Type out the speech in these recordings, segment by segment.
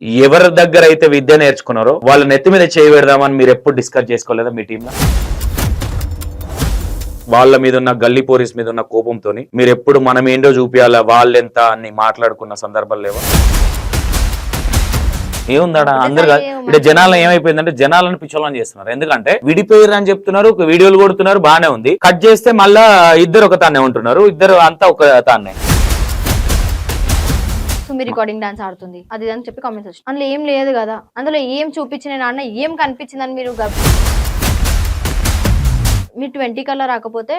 ఎవరి దగ్గర అయితే విద్య నేర్చుకున్నారో వాళ్ళ నెత్తి మీద చేయి పెడదామని మీరు ఎప్పుడు డిస్కస్ చేసుకోలేదా మీ టీంలో? వాళ్ళ మీద ఉన్న గల్లీ పోలీస్ మీద ఉన్న కోపంతో మీరు ఎప్పుడు మనం ఏంటో చూపించాలా వాళ్ళెంత అని మాట్లాడుకున్న సందర్భాలు లేవా? ఏముందాడా అందరు ఇక్కడ జనాలు ఏమైపోయిందంటే జనాలను పిచ్చోళ్ళని చేస్తున్నారు. ఎందుకంటే విడిపోయారు అని చెప్తున్నారు, వీడియోలు కొడుతున్నారు, బానే ఉంది. కట్ చేస్తే మళ్ళా ఇద్దరు ఒక తానే ఉంటున్నారు, ఇద్దరు అంతా ఒక తానే. సుమి రికార్డింగ్ డాన్స్ ఆడుతుంది అది అని చెప్పి కామెంట్స్ వచ్చి అందులో ఏం లేదు కదా, అందులో ఏం చూపించిన నాన్న ఏం కనిపించిందని మీరు మీ 20 కల్లా రాకపోతే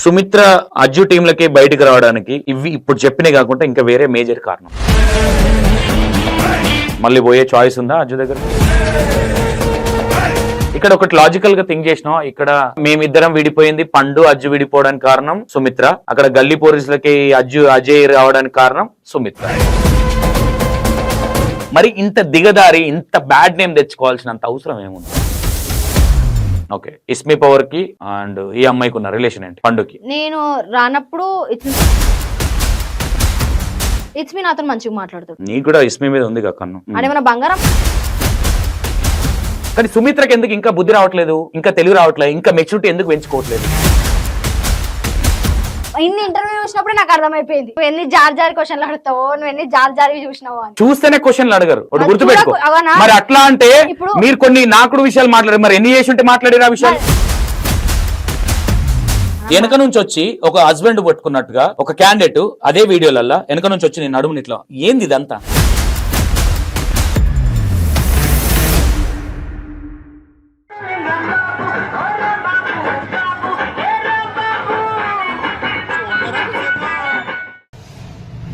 సుమిత్ర అజ్జు టీంలకి బయటకు రావడానికి ఇవి ఇప్పుడు చెప్పినవి కాకుండా ఇంకా వేరే మేజర్ కారణం. మళ్ళీ పోయే చాయిస్ ఉందా అజ్జు దగ్గర? ఇక్కడ ఒకటి లాజికల్ గా థింక్ చేసినాం. ఇక్కడ మేమిద్దరం విడిపోయింది, పండు అజ్జు విడిపోవడానికి కారణం సుమిత్ర. అక్కడ గల్లీ పోలీసులకి అజయ్ రావడానికి కారణం సుమిత్ర. మరి ఇంత దిగదారి ఇంత బ్యాడ్ నేమ్ తెచ్చుకోవాల్సినంత అవసరం ఏముంది? ఓకే, ఇస్మి పవర్ కి అండ్ ఈ అమ్మాయికి ఉన్న రిలేషన్ ఏంటి? పండుకి నేను రానప్పుడు ఇట్స్ మీ నాతో మంచిగా మాట్లాడుతాడు. నీకు కూడా ఇస్మి మీద ఉంది కన్ను. అదేమన్నా బంగారం? కానీ సుమిత్రకి ఎందుకు ఇంకా బుద్ధి రావట్లేదు, ఇంకా తెలుగు రావట్లేదు, ఇంకా మెచ్యూరిటీ ఎందుకు పెంచుకోవట్లేదు? ఇన్ని ఇంటర్వ్యూ చూసినప్పుడు నాకు అర్థమైపోయింది నువ్వు ఎన్ని జారి క్వశ్చన్లు అడుగుతావో, నువ్వు ఎన్ని జారి చూసినావో అని. చూస్తేనే క్వశ్చన్లు అడగరు, ఒకటి గుర్తుపెట్టుకో. మరి అట్లా అంటే మీరు కొన్ని నాకుడు విషయాలు మాట్లాడారు, మరి ఎన్ని చేసి ఉంటే మాట్లాడారు ఆ విషయాలు? వెనక నుంచి వచ్చి ఒక హస్బెండ్ పట్టుకున్నట్టుగా ఒక క్యాండిడేట్ అదే వీడియోలల్లా వెనక నుంచి వచ్చి నేను నడుముని ఇట్లా, ఏంది ఇదంతా?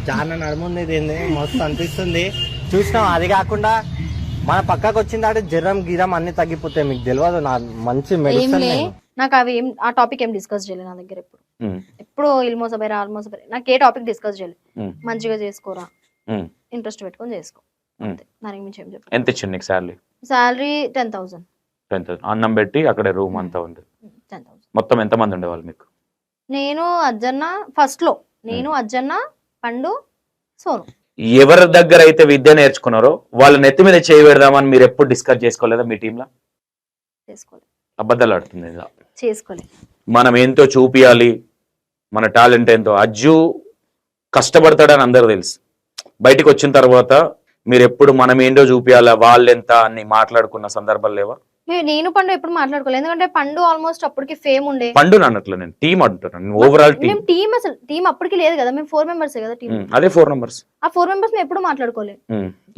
చాలా నడుముంది, దీన్ని మస్తు అనిపిస్తుంది చూసినాం. అది కాకుండా మన పక్కకు వచ్చిందంటే జ్వరం గీరం అన్ని తగ్గిపోతాయి. మీకు తెలియదు, నా మంచి మెడిసిన్. నాకు అవి ఏం ఆ టాపిక్ ఏం డిస్కస్ చేయలేదు నా దగ్గర. ఎప్పుడు ఇల్మోసబైరా ఆల్మోసబైరా నాకు ఏ టాపిక్ డిస్కస్ చేయలేదు. మంచిగా చేసుకోరా, ఇంట్రెస్ట్ పెట్టుకొని చేసుకో, అంతే. దానికి మించి ఏం చెప్పాలి. ఎంత ఇచ్చింది నీకు శాలరీ? శాలరీ 10,000. అన్నం పెట్టి అక్కడ రూమ్ అంతా ఉంది. 10,000. మొత్తం ఎంత మంది ఉండేవాళ్ళు మీకు? నేను అజ్జన్న ఫస్ట్ లో, నేను అజ్జన్న, పండు, సోను. ఎవరి దగ్గర అయితే విద్య నేర్చుకున్నారో వాళ్ళ నెత్తి మీద చేయి పెడదామని మీరు ఎప్పుడు డిస్కస్ చేసుకోలేదా మీ టీంలో? చేసుకోలేదు. అబద్ధాలు ఆడుతుంది. చేసుకోలేదు. మనం ఏంతో చూపియాలి, మన టాలెంట్ ఏంతో. అజ్జు కష్టపడతాడని అందరూ తెలుసు. బయటికి వచ్చిన తర్వాత మీరు ఎప్పుడు మనం ఏంటో చూపియాలా వాళ్ళెంత అని మాట్లాడుకున్న సందర్భాలు లేవా? నేను పండు ఎప్పుడు మాట్లాడుకోలేదు, ఎందుకంటే పండు ఆల్మోస్ట్ అప్పటికి ఫేమ్ ఉండే. పండు అన్నట్లు నేను టీం అంటున్నాను, ఓవరాల్ టీమ్. అసలు టీం అప్పటికి లేదు కదా, మేము 4 మెంబర్స్ కదా టీం. అదే 4 మెంబర్స్. ఆ 4 మెంబర్స్ మేము ఎప్పుడు మాట్లాడుకోలేదు.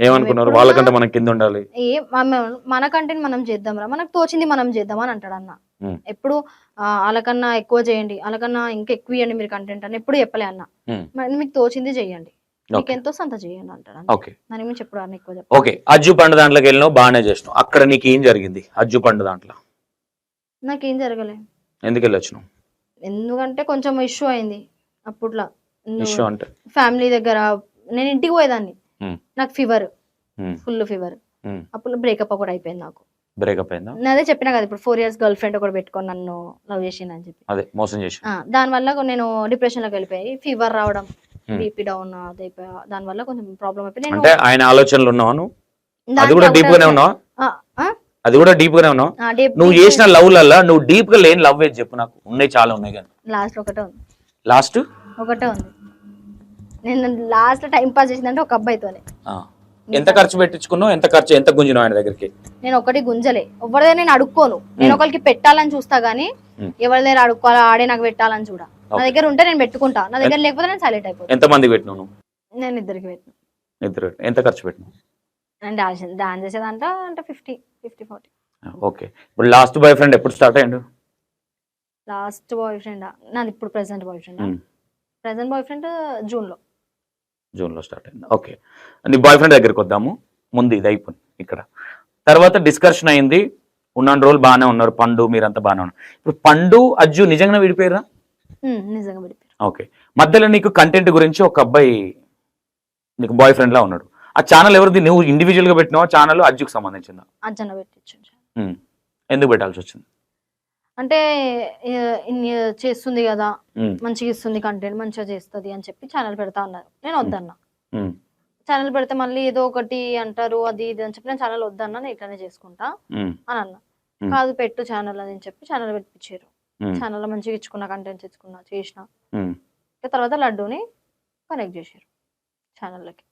ఏమనుకున్నారు? వాళ్ళకంటే మనం కింద ఉండాలి, మనకంటే మనం చేద్దాం రా, మనకు తోచింది మనం చేద్దాం అని అంటాడు అన్న. ఎప్పుడు వాళ్ళకన్నా ఎక్కువ చేయండి, వాళ్ళకన్నా ఇంకా ఎక్కువ ఇవ్వండి మీరు కంటెంట్ అని ఎప్పుడు చెప్పలే అన్న. మీకు తోచింది చెయ్యండి, మీకు ఎంతో సంత చేయండి అంటాడు. దాని గురించి ఎప్పుడు అన్న ఎక్కువ చెప్పాలి. ఓకే, అజ్జు పండు దాంట్లోకి వెళ్ళినావు, బాగానే చేసినావు. అక్కడ నీకు ఏం జరిగింది అజ్జు పండు దాంట్లో? నాకేం జరగలే. ఎందుకు వెళ్ళొచ్చినావు? ఎందుకంటే కొంచెం ఇష్యూ అయింది అప్పట్లో. ఇష్యూ అంటే ఫ్యామిలీ దగ్గర నేను ఇంటికి పోయేదాన్ని, నాకు ఫీవర్, ఫుల్ ఫీవర్. అప్పుడు బ్రేకప్ కూడా అయిపోయింది నాకు. బ్రేకప్ అయిందా? అదే చెప్పినా కదా, ఇప్పుడు 4 years గర్ల్ ఫ్రెండ్ ఒకటి పెట్టుకొని నన్ను లవ్ చేసింది అని చెప్పి, అదే మోసం చేసి దాని వల్ల నేను డిప్రెషన్ లోకి వెళ్ళిపోయి, ఫీవర్ రావడం, బీపీ డౌన్ అయిపోయా. దాని వల్ల కొంచెం ప్రాబ్లం అయిపోయింది. అంటే ఆయన ఆలోచనలు ఉన్నావా నువ్వు? అది కూడా డీప్ గానే ఉన్నావా? అది కూడా డీప్ గానే ఉన్నావు నువ్వు చేసిన లవ్ లల్లా? నువ్వు డీప్ గా లేని లవ్ ఏది చెప్పు నాకు. ఉన్నాయి, చాలా ఉన్నాయి కానీ లాస్ట్ ఒకటే ఉంది. లాస్ట్ ఒకటే ఉంది. నేను లాస్ట్ టైం పాస్ చేసిందంటే ఒక అబ్బాయితోనే. ఎంత ఖర్చు పెట్టించుకున్నావు? ఎంత గుంజినావు ఆయన దగ్గరికి? నేను ఒకటి గుంజలే, ఎవరిదే నేను అడుక్కోను. నేను ఒకరికి పెట్టాలని చూస్తా గానీ ఎవరి దగ్గర అడుక్కోవాలా, ఆడే నాకు పెట్టాలని చూడ. నా దగ్గర ఉంటే నేను పెట్టుకుంటా, నా దగ్గర లేకపోతే నేను సైలెంట్ అయిపోతా. ఎంత మందికి పెట్టినావు నువ్వు? నేను ఇద్దరికి పెట్టినా. ఇద్దరు. ఎంత ఖర్చు పెట్టినావు? నేను డాన్స్ చేసేదంట అంటే 50-40. ఓకే, ఇప్పుడు లాస్ట్ బాయ్ ఫ్రెండ్ ఎప్పుడు స్టార్ట్ అయ్యాడు? లాస్ట్ బాయ్ ఫ్రెండ్ నాది ఇప్పుడు present boy friend. Present boy friend June లో స్టార్ట్ అయింది. ఓకే, నీ బాయ్ ఫ్రెండ్ దగ్గరికి వద్దాము. ముందు ఇది అయిపోయింది ఇక్కడ, తర్వాత డిస్కషన్ అయింది, ఉన్న రోజులు బాగానే ఉన్నారు, పండు మీరంతా బాగానే ఉన్నారు. ఇప్పుడు పండు అజ్జు నిజంగా విడిపోయారా? నిజంగా విడిపోయారు. ఓకే, మధ్యలో నీకు కంటెంట్ గురించి ఒక అబ్బాయి నీకు బాయ్ ఫ్రెండ్ లా ఉన్నాడు. ఆ ఛానల్ ఎవరిది? నువ్వు ఇండివిజువల్ గా పెట్టినావా ఛానల్? అజ్జుకు సంబంధించిందా? అజ్జన్న పెట్టించు. ఎందుకు పెట్టాల్సి వచ్చింది? అంటే చేస్తుంది కదా, మంచిగా ఇస్తుంది కంటెంట్, మంచిగా చేస్తుంది అని చెప్పి ఛానల్ పెడతా ఉన్నారు. నేను వద్దన్నా. ఉమ్, ఛానల్ పెడితే మళ్ళీ ఏదో ఒకటి అంటారు అది ఇది అని చెప్పి నేను ఛానల్ వద్దన్నా నేను ఇట్లానే చేసుకుంటా ఉమ్, అని అన్నా. ఉమ్, కాదు పెట్టు ఛానల్ అని చెప్పి ఛానల్ పెట్టించారు. ఉమ్, ఛానల్లో మంచిగా ఇచ్చుకున్నా, కంటెంట్స్ ఇచ్చుకున్నా, చేసిన. ఉమ్. తర్వాత లడ్డూని కనెక్ట్ చేశారు ఛానల్లోకి.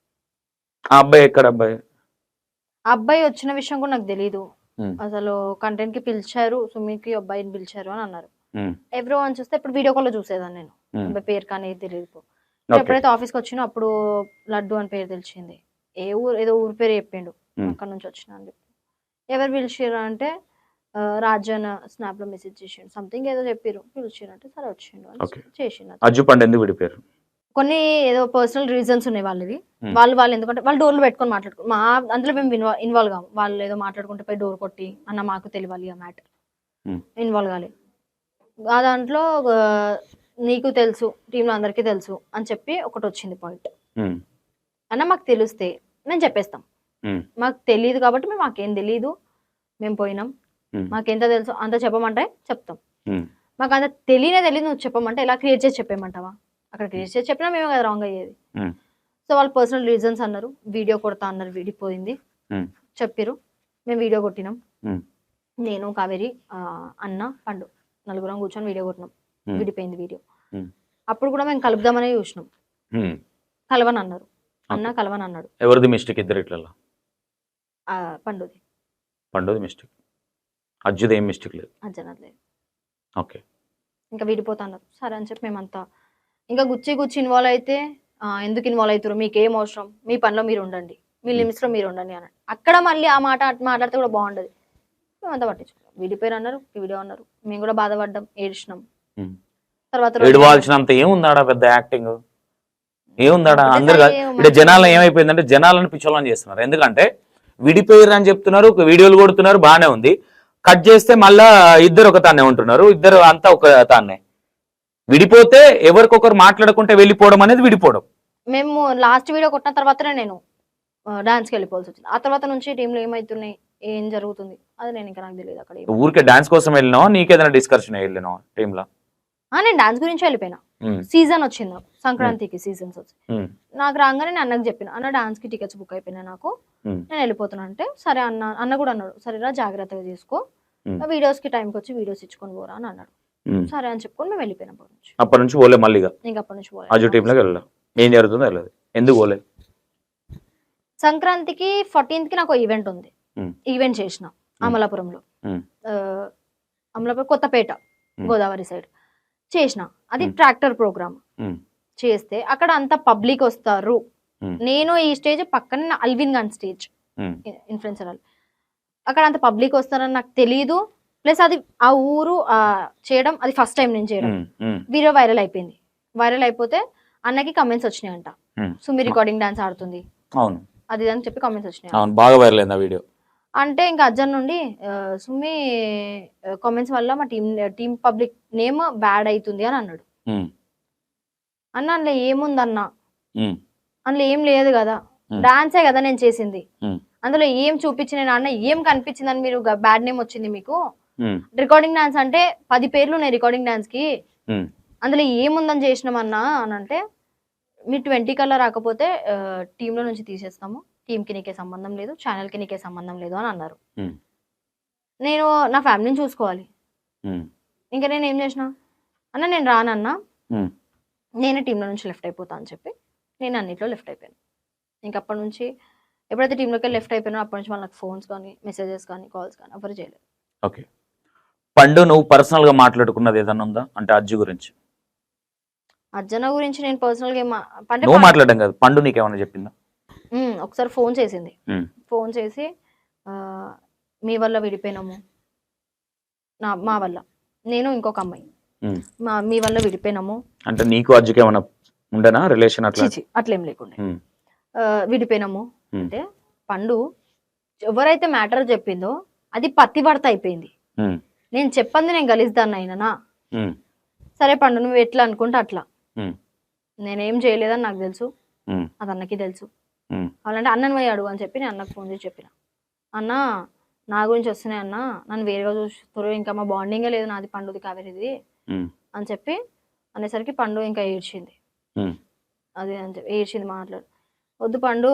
ఆ అబ్బాయి ఎక్కడ అబ్బాయి? ఆ అబ్బాయి వచ్చిన విషయం కూడా నాకు తెలీదు. ఉమ్, అసలు కంటెంట్ కి పిలిచారు, సుమికి అబ్బాయిని పిలిచారు అని అన్నారు. ఉమ్, ఎవ్రీ వన్ చూస్తే ఇప్పుడు వీడియో కాల్ లో చూసేదాన్ని నేను. ఉమ్. అబ్బాయి పేరు కానీ తెలియదు. ఓకే. ఎప్పుడైతే ఆఫీస్కి వచ్చినో అప్పుడు లడ్డు అని పేరు తెలిసింది. ఏదో ఊరు పేరు చెప్పిండు, అక్కడ నుంచి వచ్చిన అని చెప్పి. ఎవరు పిలిచిర్రు అంటే రాజన్ స్నాప్ లో మెసేజ్ చేసిండు, సంథింగ్ ఏదో చెప్పారు, పిలిచిర్రు అంటే సరే వచ్చిండు ఓకే. అని చేసిండు. అజ్జు పండు ఎందుకు విడిపోయారు? కొన్ని ఏదో పర్సనల్ రీజన్స్ ఉన్నాయి వాళ్ళవి. Hmm. వాళ్ళు ఎందుకంటే వాళ్ళు డోర్లు పెట్టుకొని మాట్లాడుకో అందులో మేము ఇన్వాల్వ్ కాము. వాళ్ళు ఏదో మాట్లాడుకుంటే పోయి డోర్ కొట్టి అన్న మాకు తెలియాలి ఆ మ్యాటర్, ఇన్వాల్వ్ కాలేదు. ఆ దాంట్లో నీకు తెలుసు, టీంలో అందరికీ తెలుసు అని చెప్పి ఒకటి వచ్చింది పాయింట్. ఉమ్, అన్న మాకు తెలిస్తే మేము చెప్పేస్తాం, ఉమ్, మాకు తెలియదు కాబట్టి మాకేం తెలియదు, మేము పోయినాం, ఉమ్, మాకెంత తెలుసు అంత చెప్పమంటే చెప్తాం. ఉమ్, మాకు అంత తెలియదు నువ్వు చెప్పమంటే ఎలా క్రియేట్ చేసి చెప్పేయమంటావా? అక్కడ క్రియేట్ చేసి చెప్పినా మేమే కదా రాంగ్ అయ్యేది. ఉమ్, సో వాళ్ళు పర్సనల్ రీజన్స్ అన్నారు, వీడియో కొడతా అన్నారు, విడిపోయింది ఉమ్, చెప్పిరు. మేము వీడియో కొట్టినాం, ఉమ్, నేను కావేరి అన్న పండు నలుగురం కూర్చొని వీడియో కొట్టినాం. ఉమ్, విడిపోయింది వీడియో. ఉమ్, అప్పుడు కూడా మేము కలుపుదామనే చూసినాం, ఉమ్. కలవని అన్నారు. అన్న కలవని అన్నాడు. ఎవరిది మిస్టేక్ ఇద్దరిట్లలో? పండుది. పండుది మిస్టేక్, అజ్జుది ఏం మిస్టేక్ లేదు. అజ్జనది లేదు. ఓకే. ఇంకా విడిపోతా అన్నారు. సరే అని చెప్పి మేమంతా ఇంకా గుచ్చి ఇన్వాల్వ్ అయితే ఎందుకు ఇన్వాల్వ్ అవుతారు, మీకు ఏం అవసరం, మీ పనిలో మీరు ఉండండి, మీ లిమిట్స్లో మీరు ఉండండి అన్నాడు. అక్కడ మళ్ళీ ఆ మాట మాట్లాడితే కూడా బాగుండదు. మేమంతా పట్టించుకున్నాం. విడిపోయారు అన్నారు, వీడియో అన్నారు, మేము కూడా బాధపడ్డాం, ఏడ్చినాం. ఉమ్. తర్వాత ఏడవాల్సినంత ఏముందాడా పెద్ద యాక్టింగ్ ఏముందాడా? అందరు ఒకటేసారి ఇక్కడ జనాలు ఏమైపోయిందంటే జనాలను పిచ్చోళ్ళని చేస్తున్నారు. ఎందుకంటే విడిపోయారు అని చెప్తున్నారు, వీడియోలు కొడుతున్నారు, బాగానే ఉంది. కట్ చేస్తే మళ్ళా ఇద్దరు ఒక తానే ఉంటున్నారు, ఇద్దరు అంతా ఒక తానే. విడిపోతే ఎవరికొకరు మాట్లాడుకుంటే వెళ్ళిపోవడం అనేది విడిపోవడం. మేము లాస్ట్ వీడియో కొట్టిన తర్వాతనే నేను డాన్స్కి వెళ్ళిపోవాల్సి వచ్చింది. ఆ తర్వాత నుంచి టీంలో ఏమవుతున్నాయి, ఏం జరుగుతుంది అది నేను ఇంకా నాకు తెలియదు. అక్కడ ఊరికే డాన్స్ కోసం వెళ్ళినావా, నీకేదైనా డిస్కషన్ వెళ్ళినావా టీంలో? నేను డాన్స్ గురించి వెళ్ళిపోయినా. సీజన్ వచ్చింది నాకు, సంక్రాంతికి సీజన్స్ వచ్చి నాకు రాగానే నేను అన్నకు చెప్పిన, అన్న డాన్స్ కి టికెట్స్ బుక్ అయిపోయినా నాకు, నేను వెళ్ళిపోతున్నా అంటే సరే అన్న కూడా అన్నాడు, సరేరా జాగ్రత్తగా చేసుకో, వీడియోస్ కి టైంకి వచ్చి వీడియోస్ ఇచ్చుకొని పోరా అని అన్నాడు. సరే అని చెప్పుకొని మేము వెళ్ళిపోయినాం. అప్పటి నుంచి పోలే మళ్ళీ ఇంకా అప్పటి నుంచి అజు టీంలోకి వెళ్ళాలి. ఏం జరుగుతుందో వెళ్ళదు. ఎందుకు పోలే? సంక్రాంతికి 14th కి నాకు ఈవెంట్ ఉంది. ఈవెంట్ చేసిన అమలాపురంలో, అమలాపురం కొత్తపేట గోదావరి సైడ్ చేసిన. అది ట్రాక్టర్ ప్రోగ్రామ్ చేస్తే అక్కడ అంత పబ్లిక్ వస్తారు. నేను ఈ స్టేజ్ పక్కన అల్విన్ గన్ స్టేజ్ ఇన్ఫ్లుయెన్సర్, అక్కడ అంత పబ్లిక్ వస్తారని నాకు తెలియదు. ప్లస్ అది ఆ ఊరు చేయడం అది ఫస్ట్ టైం నేను చేయడం. వీడియో వైరల్ అయిపోయింది. వైరల్ అయిపోతే అన్నకి కమెంట్స్ వచ్చినాయంట, సుమి రికార్డింగ్ డాన్స్ ఆడుతుంది అది అని చెప్పి కమెంట్స్ వచ్చినాయి. బాగా వైరల్ అయింది ఆ వీడియో. అంటే ఇంకా అర్జున్ నుండి సుమి కామెంట్స్ వల్ల మా టీం పబ్లిక్ నేమ్ బ్యాడ్ అవుతుంది అని అన్నాడు. అన్న అందులో ఏముంది అన్న, అందులో ఏం లేదు కదా, డాన్సే కదా నేను చేసింది, అందులో ఏం చూపించిన అన్న ఏం కనిపించిందని మీరు బ్యాడ్ నేమ్ వచ్చింది మీకు. రికార్డింగ్ డాన్స్ అంటే 10 పేర్లు ఉన్నాయి రికార్డింగ్ డాన్స్ కి, అందులో ఏముందని చేసినామన్నా అని అంటే, మీరు 20 కల్లా రాకపోతే టీంలో నుంచి తీసేస్తాము, టీంకి నీకే సంబంధం లేదు, ఛానల్కి నీకే సంబంధం లేదు అని అన్నారు. నేను నా ఫ్యామిలీని చూసుకోవాలి. ఇంకా నేను ఏం చేసిన, అన్న నేను రానన్నా, నేనే టీంలో నుంచి లెఫ్ట్ అయిపోతా అని చెప్పి నేను అన్నిట్లో లెఫ్ట్ అయిపోయాను. ఇంక అప్పటి నుంచి ఎప్పుడైతే టీంలోకి లెఫ్ట్ అయిపోయినా అప్పటి నుంచి వాళ్ళకి ఫోన్స్ కానీ మెసేజెస్ కానీ కాల్స్ కానీ ఎవరు చేయలేదు. ఓకే. పండు నువ్వు పర్సనల్ గా మాట్లాడుకున్నది ఏదన్నా ఉందా అంటే అజ్జు గురించి? అర్జున గురించి నేను పర్సనల్ గా నువ్వు మాట్లాడడం కాదు, పండు నీకేమన్నా చెప్పిందా? ఒకసారి ఫోన్ చేసింది. ఫోన్ చేసి మీ వల్ల విడిపోయినాము, మా వల్ల, నేను ఇంకొక అమ్మాయి మీ వల్ల విడిపోయినాము అంటే నీకు అజ్జుకి ఏమన్నా ఉండనా రిలేషన్? అట్లేం లేకుండా విడిపోయినాము అంటే, పండు ఎవరైతే మ్యాటర్ చెప్పిందో అది పత్తివర్త అయిపోయింది. నేను చెప్పంది నేను గలిస్తాను అయినా, సరే పండు నువ్వు ఎట్లా అనుకుంటే అట్లా, నేనేం చేయలేదని నాకు తెలుసు, అది అన్నకి తెలుసు, అలాంటే అన్నని పోయి అడుగు అని చెప్పి నేను అన్నకు ఫోన్ చేసి చెప్పిన, అన్న నా గురించి వస్తున్నాయి అన్న, నన్ను వేరేగా చూస్తారు, ఇంకా మా బాండింగే లేదు నాది పండుది కావేరిది అని చెప్పి అనేసరికి పండు ఇంకా ఏడ్చింది. అది అని చెప్పి ఏడ్చింది, వద్దు పండు,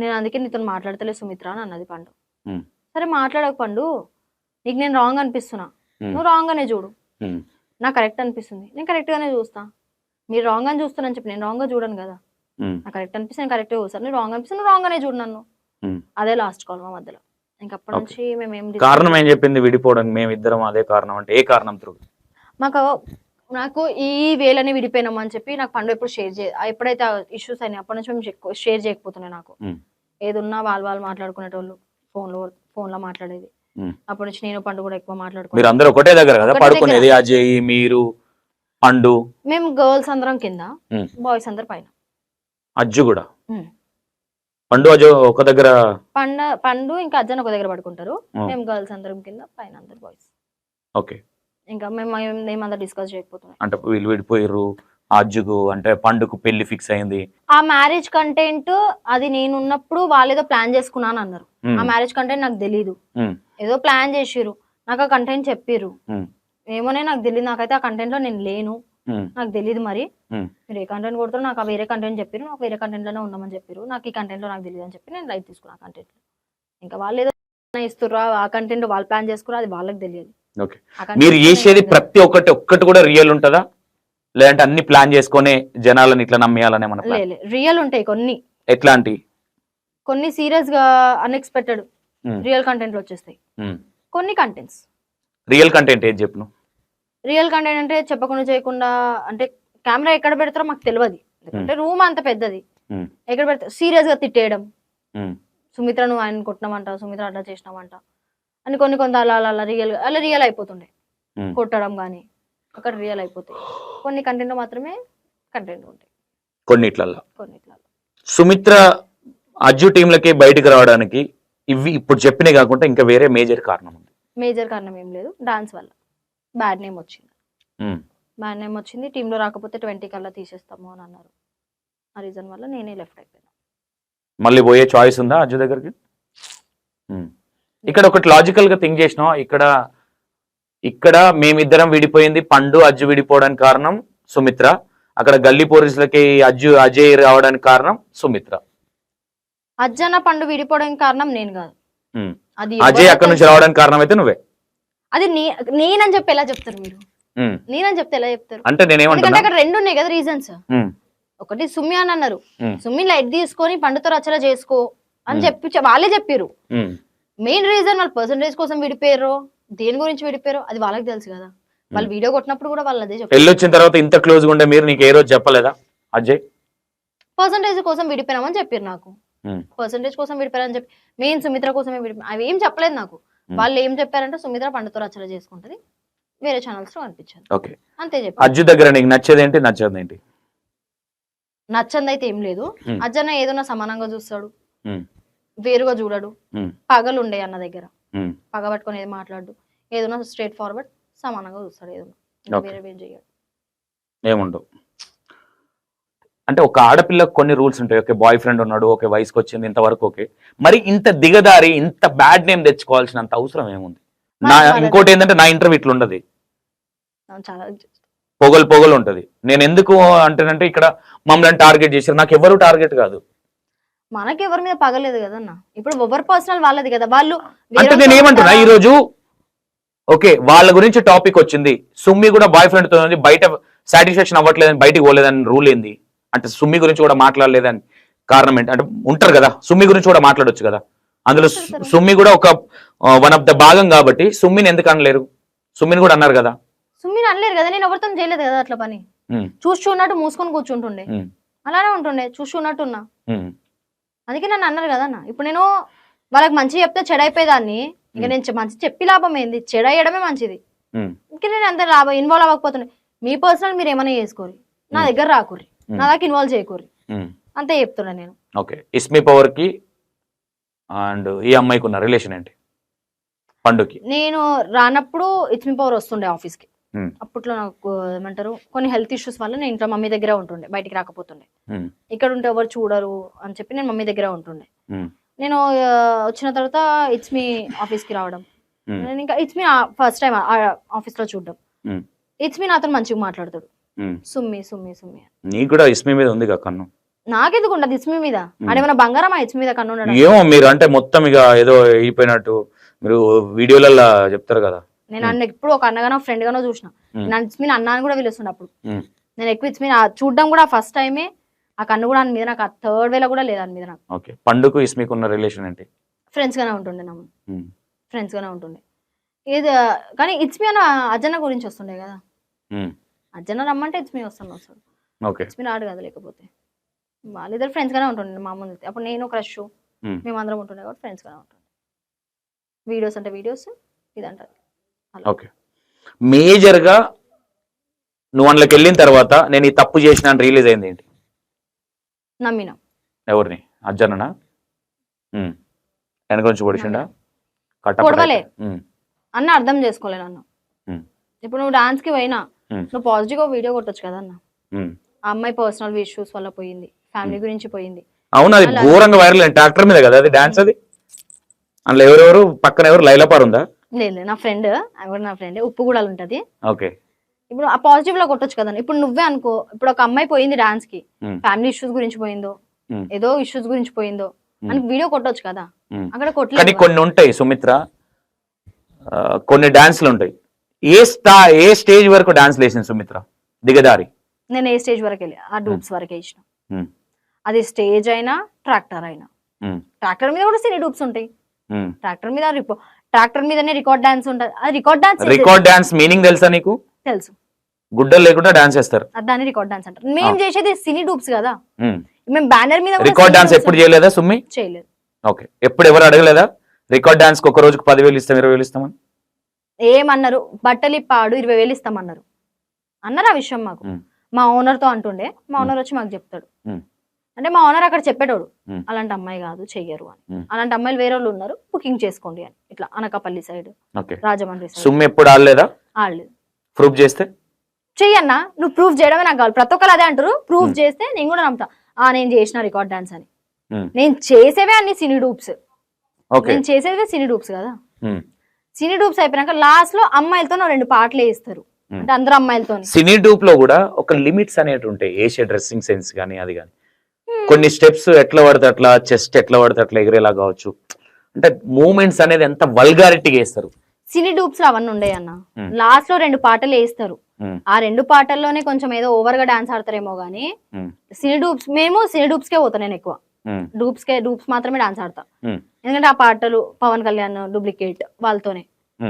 నేను అందుకే నీతో మాట్లాడతలే సుమిత్ర అని అన్నది పండు. ఉమ్, సరే మాట్లాడక పండు, నీకు నేను రాంగ్ అనిపిస్తున్నా, ఉమ్, నువ్వు రాంగ్ అనే చూడు, ఉమ్, నాకు కరెక్ట్ అనిపిస్తుంది, నేను కరెక్ట్ గానే చూస్తా. మీరు రాంగ్ అని చూస్తానని చెప్పి నేను రాంగ్ గా చూడను కదా. ఉమ్, నాకు కరెక్ట్ అనిపిస్తే నేను కరెక్ట్గా చూస్తాను, నేను రాంగ్ అనిపిస్తే నువ్వు రాంగ్ అనే చూడు నన్ను. ఉమ్. అదే లాస్ట్ కాల్ మా మధ్యలో. ఇంకప్పటి నుంచి మేము ఏం కారణం ఏం చెప్పింది విడిపోవడానికి? మేమిద్దరం అదే కారణం అంటే ఏ కారణం త్రూ? నాకు ఈ వేలని విడిపోయినాం అని చెప్పి నాకు పండు ఎప్పుడు ఎప్పుడైతే ఇష్యూస్ అయినాయి అప్పటి నుంచి మేము షేర్ చేయకపోతున్నాయి. నాకు ఏదున్నా వాళ్ళు మాట్లాడుకునేటోళ్ళు, ఫోన్లో మాట్లాడేది. అప్పటి నుంచి నేను పండు కూడా ఎక్కువ మీరు మాట్లాడుకున్నాం. అందరూ ఒకటే దగ్గర కదా ఒకటే పడుకునేది? అజయ్, మీరు, పండు. మేము గర్ల్స్ అందరం కింద, బాయ్స్ అందరు పైన. అజ్జు కూడా? ఉమ్. పండు అజు ఒక దగ్గర? పండు ఇంకా అజ్జన్ ఒక దగ్గర పడుకుంటారు. మేము గర్ల్స్ అందరం కింద, పైన అందరు బాయ్స్. ఓకే. ఇంకా మేము ఏమంతా డిస్కస్ చేయకపోతున్నాం. అంటే వీళ్ళు విడిపోయారు, అజ్జుకు అంటే పండుకు పెళ్లి ఫిక్స్ అయింది. ఆ మ్యారేజ్ కంటెంట్ అది నేను ఉన్నప్పుడు వాళ్ళు ఏదో ప్లాన్ చేసుకున్నాను అన్నారు. ఆ మ్యారేజ్ కంటెంట్ నాకు తెలీదు, ఏదో ప్లాన్ చేసిర్రు, నాకు ఆ కంటెంట్ చెప్పిర్రు. ఏమోనే నాకు తెలియదు, నాకైతే ఆ కంటెంట్ లో నేను లేను, నాకు తెలియదు. మరి మీరు ఏ కంటెంట్ కొడతారో నాకు ఆ వేరే కంటెంట్ చెప్పారు, నాకు వేరే కంటెంట్ లోనే ఉన్నామని చెప్పారు. నాకు ఈ కంటెంట్ లో నాకు తెలియదు అని చెప్పి నేను లైట్ తీసుకున్నా ఆ కంటెంట్. ఇంకా వాళ్ళు ఏదో ఇస్తుర్రా, ఆ కంటెంట్ వాళ్ళు ప్లాన్ చేసుకురా, అది వాళ్ళకి తెలియదు. ఓకే. మీరు చేసేది ప్రతి ఒక్కటి కూడా రియల్ ఉంటుందా, లేదంటే అన్ని ప్లాన్ చేసుకొని జనాలను ఇట్లా నమ్మేయాలనే మన ప్లాన్? రియల్ ఉంటాయి కొన్ని. ఎట్లాంటి? కొన్ని సీరియస్ గా అన్ఎక్స్పెక్టెడ్ రియల్ కంటెంట్ వచ్చేస్తాయి. కొన్ని కంటెంట్స్ రియల్ కంటెంట్ ఏం చెప్పను? రియల్ కంటెంట్ అంటే చెప్పకుండా చేయకుండా, అంటే కెమెరా ఎక్కడ పెడతారో మాకు తెలియదు, ఎందుకంటే రూమ్ అంత పెద్దది, ఎక్కడ పెడతారు సీరియస్ గా తిట్టేయడం, సుమిత్ర నువ్వు ఆయన కొట్టినామంట, సుమిత్ర అట్లా చేసినామంట అని కొన్ని అలా రియల్ అయిపోతుండే. కొట్టడం కానీ అక్కడ రియల్ అయిపోతాయి. కొన్ని కంటెంట్ మాత్రమే కంటెంట్ ఉంటాయి కొన్నిట్లలో. సుమిత్ర అజ్జు టీంలకి బయటకు రావడానికి ఇవి ఇప్పుడు చెప్పినే కాకుండా ఇంకా వేరే మేజర్ కారణం ఉంది? మేజర్ కారణం ఏం లేదు, డాన్స్ వల్ల బ్యాడ్ నేమ్ వచ్చింది. బ్యాడ్ నేమ్ వచ్చింది, టీంలో రాకపోతే 20 కల్లా తీసేస్తాము అని అన్నారు. ఆ రీజన్ వల్ల నేనే లెఫ్ట్ అయిపోయాను. మళ్ళీ పోయే చాయిస్ ఉందా అజ్జు దగ్గరికి? ఇక్కడ ఒకటి లాజికల్ గా థింక్ చేసినాం. ఇక్కడ మేమిద్దరం విడిపోయింది, పండు అజ్జు విడిపోవడానికి కారణం సుమిత్ర. అక్కడ గల్లీ పోలీసులకి అజయ్ రావడానికి కారణం సుమిత్ర. అజ్జన పండు విడిపోవడానికి కారణం నేను కాదు, అది అజయ్ అక్కడ నుంచి రావడానికి కారణం అయితే నువ్వే. అది నేనని చెప్పి ఎలా చెప్తారు మీరు? నేనని చెప్తే ఎలా చెప్తారు? అంటే నేనేమంటున్నా, అక్కడ రెండు ఉన్నాయి కదా రీజన్స్. ఒకటి సుమ్మి అని అన్నారు, సుమ్మి లైట్ తీసుకొని పండుతో రచన చేసుకో అని చెప్పి వాళ్ళే చెప్పారు. మెయిన్ రీజన్ వాళ్ళు పర్సంటేజ్ కోసం విడిపోయారు, దేని గురించి విడిపోయారు అది వాళ్ళకి తెలుసు కదా. వాళ్ళు వీడియో కొట్టినప్పుడు కూడా వాళ్ళు అదే చెప్పారు. పెళ్లి వచ్చిన తర్వాత ఇంత క్లోజ్ గా ఉండే మీరు నీకు ఏ రోజు చెప్పలేదా అజయ్? పర్సంటేజ్ కోసం విడిపోయినామని చెప్పారు నాకు, పర్సంటేజ్ కోసం విడిపోయారని చెప్పి మెయిన్ సుమిత్ర కోసమే విడిపోయి అవి ఏం చెప్పలేదు నాకు. వాళ్ళు ఏం చెప్పారంటే సుమిత్ర పండుతో రచన చేసుకుంటది, వేరే ఛానల్స్ లో అనిపించారు, అంతే చెప్పి. అజ్జు దగ్గర నీకు నచ్చేది ఏంటి, నచ్చదు ఏంటి? నచ్చంది అయితే ఏం లేదు. అజ్జన్న ఏదైనా సమానంగా చూస్తాడు, వేరుగా చూడడు. పగలు ఉండే అన్న దగ్గర పగ పట్టుకొని ఏది మాట్లాడు, ఏదైనా స్ట్రేట్ ఫార్వర్డ్ సమానంగా చూస్తాడు, ఏదైనా వేరే వేరు చేయడు, ఏముండవు. అంటే ఒక ఆడపిల్లకు కొన్ని రూల్స్ ఉంటాయి. ఓకే, బాయ్ ఫ్రెండ్ ఉన్నాడు, ఓకే, వయసుకి వచ్చింది, ఇంతవరకు ఓకే. మరి ఇంత దిగదారి ఇంత బ్యాడ్ నేమ్ తెచ్చుకోవాల్సినంత అవసరం ఏముంది? ఇంకోటి ఏంటంటే నా ఇంటర్వ్యూ ఇట్లా ఉండదు, చాలా పొగలు ఉంటది. నేను ఎందుకు అంటేనంటే ఇక్కడ మమ్మల్ని టార్గెట్ చేశారు, నాకు ఎవరు టార్గెట్ కాదు. మనకి ఎవరి మీద పగలేదు కదన్నా, ఇప్పుడు ఎవరి పర్సనల్ వాళ్ళది కదా. వాళ్ళు అంటే నేను ఏమంటున్నా, ఈ రోజు ఓకే వాళ్ళ గురించి టాపిక్ వచ్చింది, సుమ్మి కూడా బాయ్ ఫ్రెండ్ తో ఉంది, బయట సాటిస్ఫాక్షన్ అవ్వట్లేదని బయటికి పోలేదని రూల్ ఏంది? అంటే సుమ్మి గురించి కూడా మాట్లాడలేదని కారణం ఏంటి? అంటే ఉంటారు కదా, సుమ్మి గురించి కూడా మాట్లాడొచ్చు కదా. అందులో సుమ్మి కూడా ఒక వన్ ఆఫ్ ద భాగం కాబట్టి సుమ్మిని ఎందుకు అనలేరు? సుమ్మిని కూడా అన్నారు కదా. సుమ్మిని అనలేరు కదా, నేను ఎవరితో చేయలేదు కదా అట్లా పని. చూస్తున్నట్టు మూసుకొని కూర్చుంటుండే, అలానే ఉంటుండే, చూస్తున్నట్టున్నా. అందుకే నన్ను అన్నారు కదా అన్న. ఇప్పుడు నేను వాళ్ళకి మంచి చెప్తే చెడైపోయేదాన్ని, ఇంకా నేను మంచి చెప్పి లాభం ఏంది? చెడయ్యడమే మంచిది. ఇంకా నేను అంత లాభం ఇన్వాల్వ్ అవ్వకపోతుండే. మీ పర్సనల్ మీరు ఏమైనా చేసుకోరి, నా దగ్గర రాకూరి, నా దాకా ఇన్వాల్వ్ చేయకూరి, అంతే చెప్తున్నా నేను. ఓకే, ఇస్మి పవర్ కి అండ్ ఈ అమ్మాయికి ఉన్న రిలేషన్ ఏంటి? పండుకి నేను రానప్పుడు ఇస్మి పవర్ వస్తుండే ఆఫీస్ కి. అప్పట్లో నాకు ఏమంటారు కొన్ని హెల్త్ ఇష్యూస్ వల్ల నేను ఇంట్లో మమ్మీ దగ్గర ఉంటుండే, బయటికి రాకపోతుండే. ఇక్కడ ఉంటే ఎవరు చూడరు అని చెప్పి నేను మమ్మీ దగ్గర ఉంటుండే. నేను వచ్చిన తర్వాత ఇట్స్మి ఆఫీస్ కి రావడం, ఇంకా ఇట్స్మి ఫస్ట్ టైం ఆఫీస్ లో చూడడం. ఇట్స్మి నాతో మంచిగా మాట్లాడతాడు, సుమ్మి సుమ్మి సుమ్మి. నీకు కూడా ఇస్మి మీద ఉంది కన్ను. నాకెందుకు ఉండదు ఇస్మి మీద ఆడేమన్నా బంగారమా ఇస్మి మీద కన్ను ఉండడం ఏమో మీరు అంటే మొత్తం ఇక ఏదో అయిపోయినట్టు మీరు వీడియోలలో చెప్తారు కదా. నేను అన్న ఇప్పుడు ఒక అన్నగానో ఫ్రెండ్ గానో చూసిన నన్ను ఇస్మిని అన్న అని కూడా పిలుస్తుండే అప్పుడు. నేను ఎక్కువ ఇస్మిని చూడడం కూడా ఫస్ట్ టైమే. ఆ కన్ను కూడా అని మీద నాకు ఆ థర్డ్ వేలో కూడా లేదు అని మీద నాకు. ఓకే, పండుకు ఇస్మికి ఉన్న రిలేషన్ ఏంటి? ఫ్రెండ్స్ గానే ఉంటుండే నమ్ము, ఫ్రెండ్స్ గానే ఉంటుండే ఇది. కానీ ఇస్మి అన్న అజ్జన్న గురించి వస్తుండే కదా, అజ్జన్న రమ్మంటే ఇస్మి వస్తాడు. ఓకే, ఇస్మి రాడు కదా. లేకపోతే వాళ్ళిద్దరు ఫ్రెండ్స్ గానే ఉంటుండే మామూలు. అప్పుడు నేను క్రష్ మేమందరం ఉంటుండే కాబట్టి ఫ్రెండ్స్ గానే ఉంటుండే. వీడియోస్ అంటే వీడియోస్, ఇదంటారు. ఓకే, మేజర్ గా నువ్వు అందులోకి వెళ్ళిన తర్వాత నేను ఈ తప్పు చేసిన రిలీజ్ అయింది ఏంటి? నమ్మినా. ఎవరిని? అజ్జననా? వెనక నుంచి పొడిచిండా? పొడవలే అన్న, అర్థం చేసుకోలే నన్ను. ఇప్పుడు నువ్వు డాన్స్ కి పోయినా నువ్వు పాజిటివ్ గా వీడియో కొట్టొచ్చు కదా అన్న. ఆ అమ్మాయి పర్సనల్ ఇష్యూస్ వల్ల పోయింది, ఫ్యామిలీ గురించి పోయింది. అవును, అది ఘోరంగా వైరల్ అయింది. ట్రాక్టర్ మీద కదా అది డాన్స్. అది అందులో ఎవరెవరు పక్కన ఎవరు? లైలాపార్ ఉందా? లేదు, నా ఫ్రెండ్, నా ఫ్రెండ్ ఉప్పు కూడా ఉంటది. ఓకే, ఇప్పుడు ఆ పాజిటివ్ లో కొట్టొచ్చు కదా. ఇప్పుడు నువ్వే అనుకో, ఇప్పుడు ఒక అమ్మాయి పోయింది డాన్స్ కి, ఫ్యామిలీ ఇష్యూస్ గురించి పోయిందో, ఏదో ఇష్యూస్ గురించి పోయిందో అని వీడియో కొట్టొచ్చు కదా. అక్కడ కొట్టలేదు. కొన్ని ఉంటాయి సుమిత్ర, కొన్ని డాన్స్లు ఉంటాయి. ఏ స్టేజ్ వరకు డాన్స్ లేసింది సుమిత్ర? దిగదారి. నేను ఏ స్టేజ్ వరకు వెళ్ళి ఆ డూప్స్ వరకే ఇచ్చిన. అది స్టేజ్ అయినా ట్రాక్టర్ అయినా. ట్రాక్టర్ మీద కూడా సినీ డూప్స్ ఉంటాయి. ట్రాక్టర్ మీదనే రికార్డ్ డాన్స్ ఉంటుంది. అది రికార్డ్ డాన్స్ మీనింగ్ తెలుసా నీకు? తెలుసు. గుడ్డలు లేకుండా డాన్స్ చేస్తారు, దాన్ని రికార్డ్ డాన్స్ అంటారు. మేము చేసేది సినీ డూప్స్ కదా. మేము బ్యానర్ మీద రికార్డ్ డాన్స్ ఎప్పుడు చేయలేదా సుమ్మి? చేయలేదు. ఓకే, ఎప్పుడు ఎవరు అడగలేదా రికార్డ్ డాన్స్ ఒక రోజుకు 10,000 ఇస్తాం 20,000 ఇస్తామని? ఏమన్నారు? బట్టలు ఇప్పాడు 20,000 ఇస్తామన్నారు అన్నారు. ఆ విషయం మాకు మా ఓనర్ తో అంటుండే. మా ఓనర్ వచ్చి మాకు చెప్తాడు. అంటే మా ఓనర్ అక్కడ చెప్పేటోడు, అలాంటి అమ్మాయి కాదు చెయ్యరు అని. అలాంటి అమ్మాయిలు వేరే వాళ్ళు ఉన్నారు, బుకింగ్ చేసుకోండి అని. ఇట్లా అనకాపల్లి సైడ్, రాజమండ్రి సైడ్. సుమ్మి ఎప్పుడు ఆడలేదా? ఆడలేదు. ప్రూఫ్ చేస్తే చెయ్యన్నా. నువ్వు ప్రూఫ్ చేయడమే నాకు కావాలి. ప్రతి ఒక్కరు అదే అంటారు. ప్రూఫ్ చేస్తే నేను కూడా నమ్ముతా. నేను చేసిన రికార్డ్ డాన్స్ అని. నేను చేసేవే అన్ని సినీ డూప్స్. నేను చేసేవే సినీ డూప్స్ కదా. సినీ డూప్స్ అయిపోయినాక లాస్ట్ లో అమ్మాయిలతో 2 పాటలు వేస్తారు. అంటే అందరు అమ్మాయిలతో. సినీ డూప్ లో కూడా ఒక లిమిట్స్ అనేవి ఉంటాయి. ఏషియా డ్రెస్సింగ్ సెన్స్ కానీ అది కానీ కొన్ని స్టెప్స్ ఎట్లా పడితే అట్లా, చెస్ట్ ఎట్లా పడితే అట్లా ఎగిరేలా కావచ్చు. అంటే మూమెంట్స్ అనేది ఎంత వల్గారిటీగా వేస్తారు. సినీ డూప్స్ అవన్నీ ఉండే అన్న. లాస్ట్ లో 2 పాటలు వేస్తారు. ఆ 2 పాటల్లోనే కొంచెం ఏదో ఓవర్ గా డాన్స్ ఆడతారేమో గానీ సినీ డూప్స్, మేము సినీ డూప్స్ కే పోతా. నేను ఎక్కువ డూప్స్ మాత్రమే డాన్స్ ఆడతా. ఎందుకంటే ఆ పాటలు పవన్ కళ్యాణ్ డూప్లికేట్ వాళ్ళతోనే,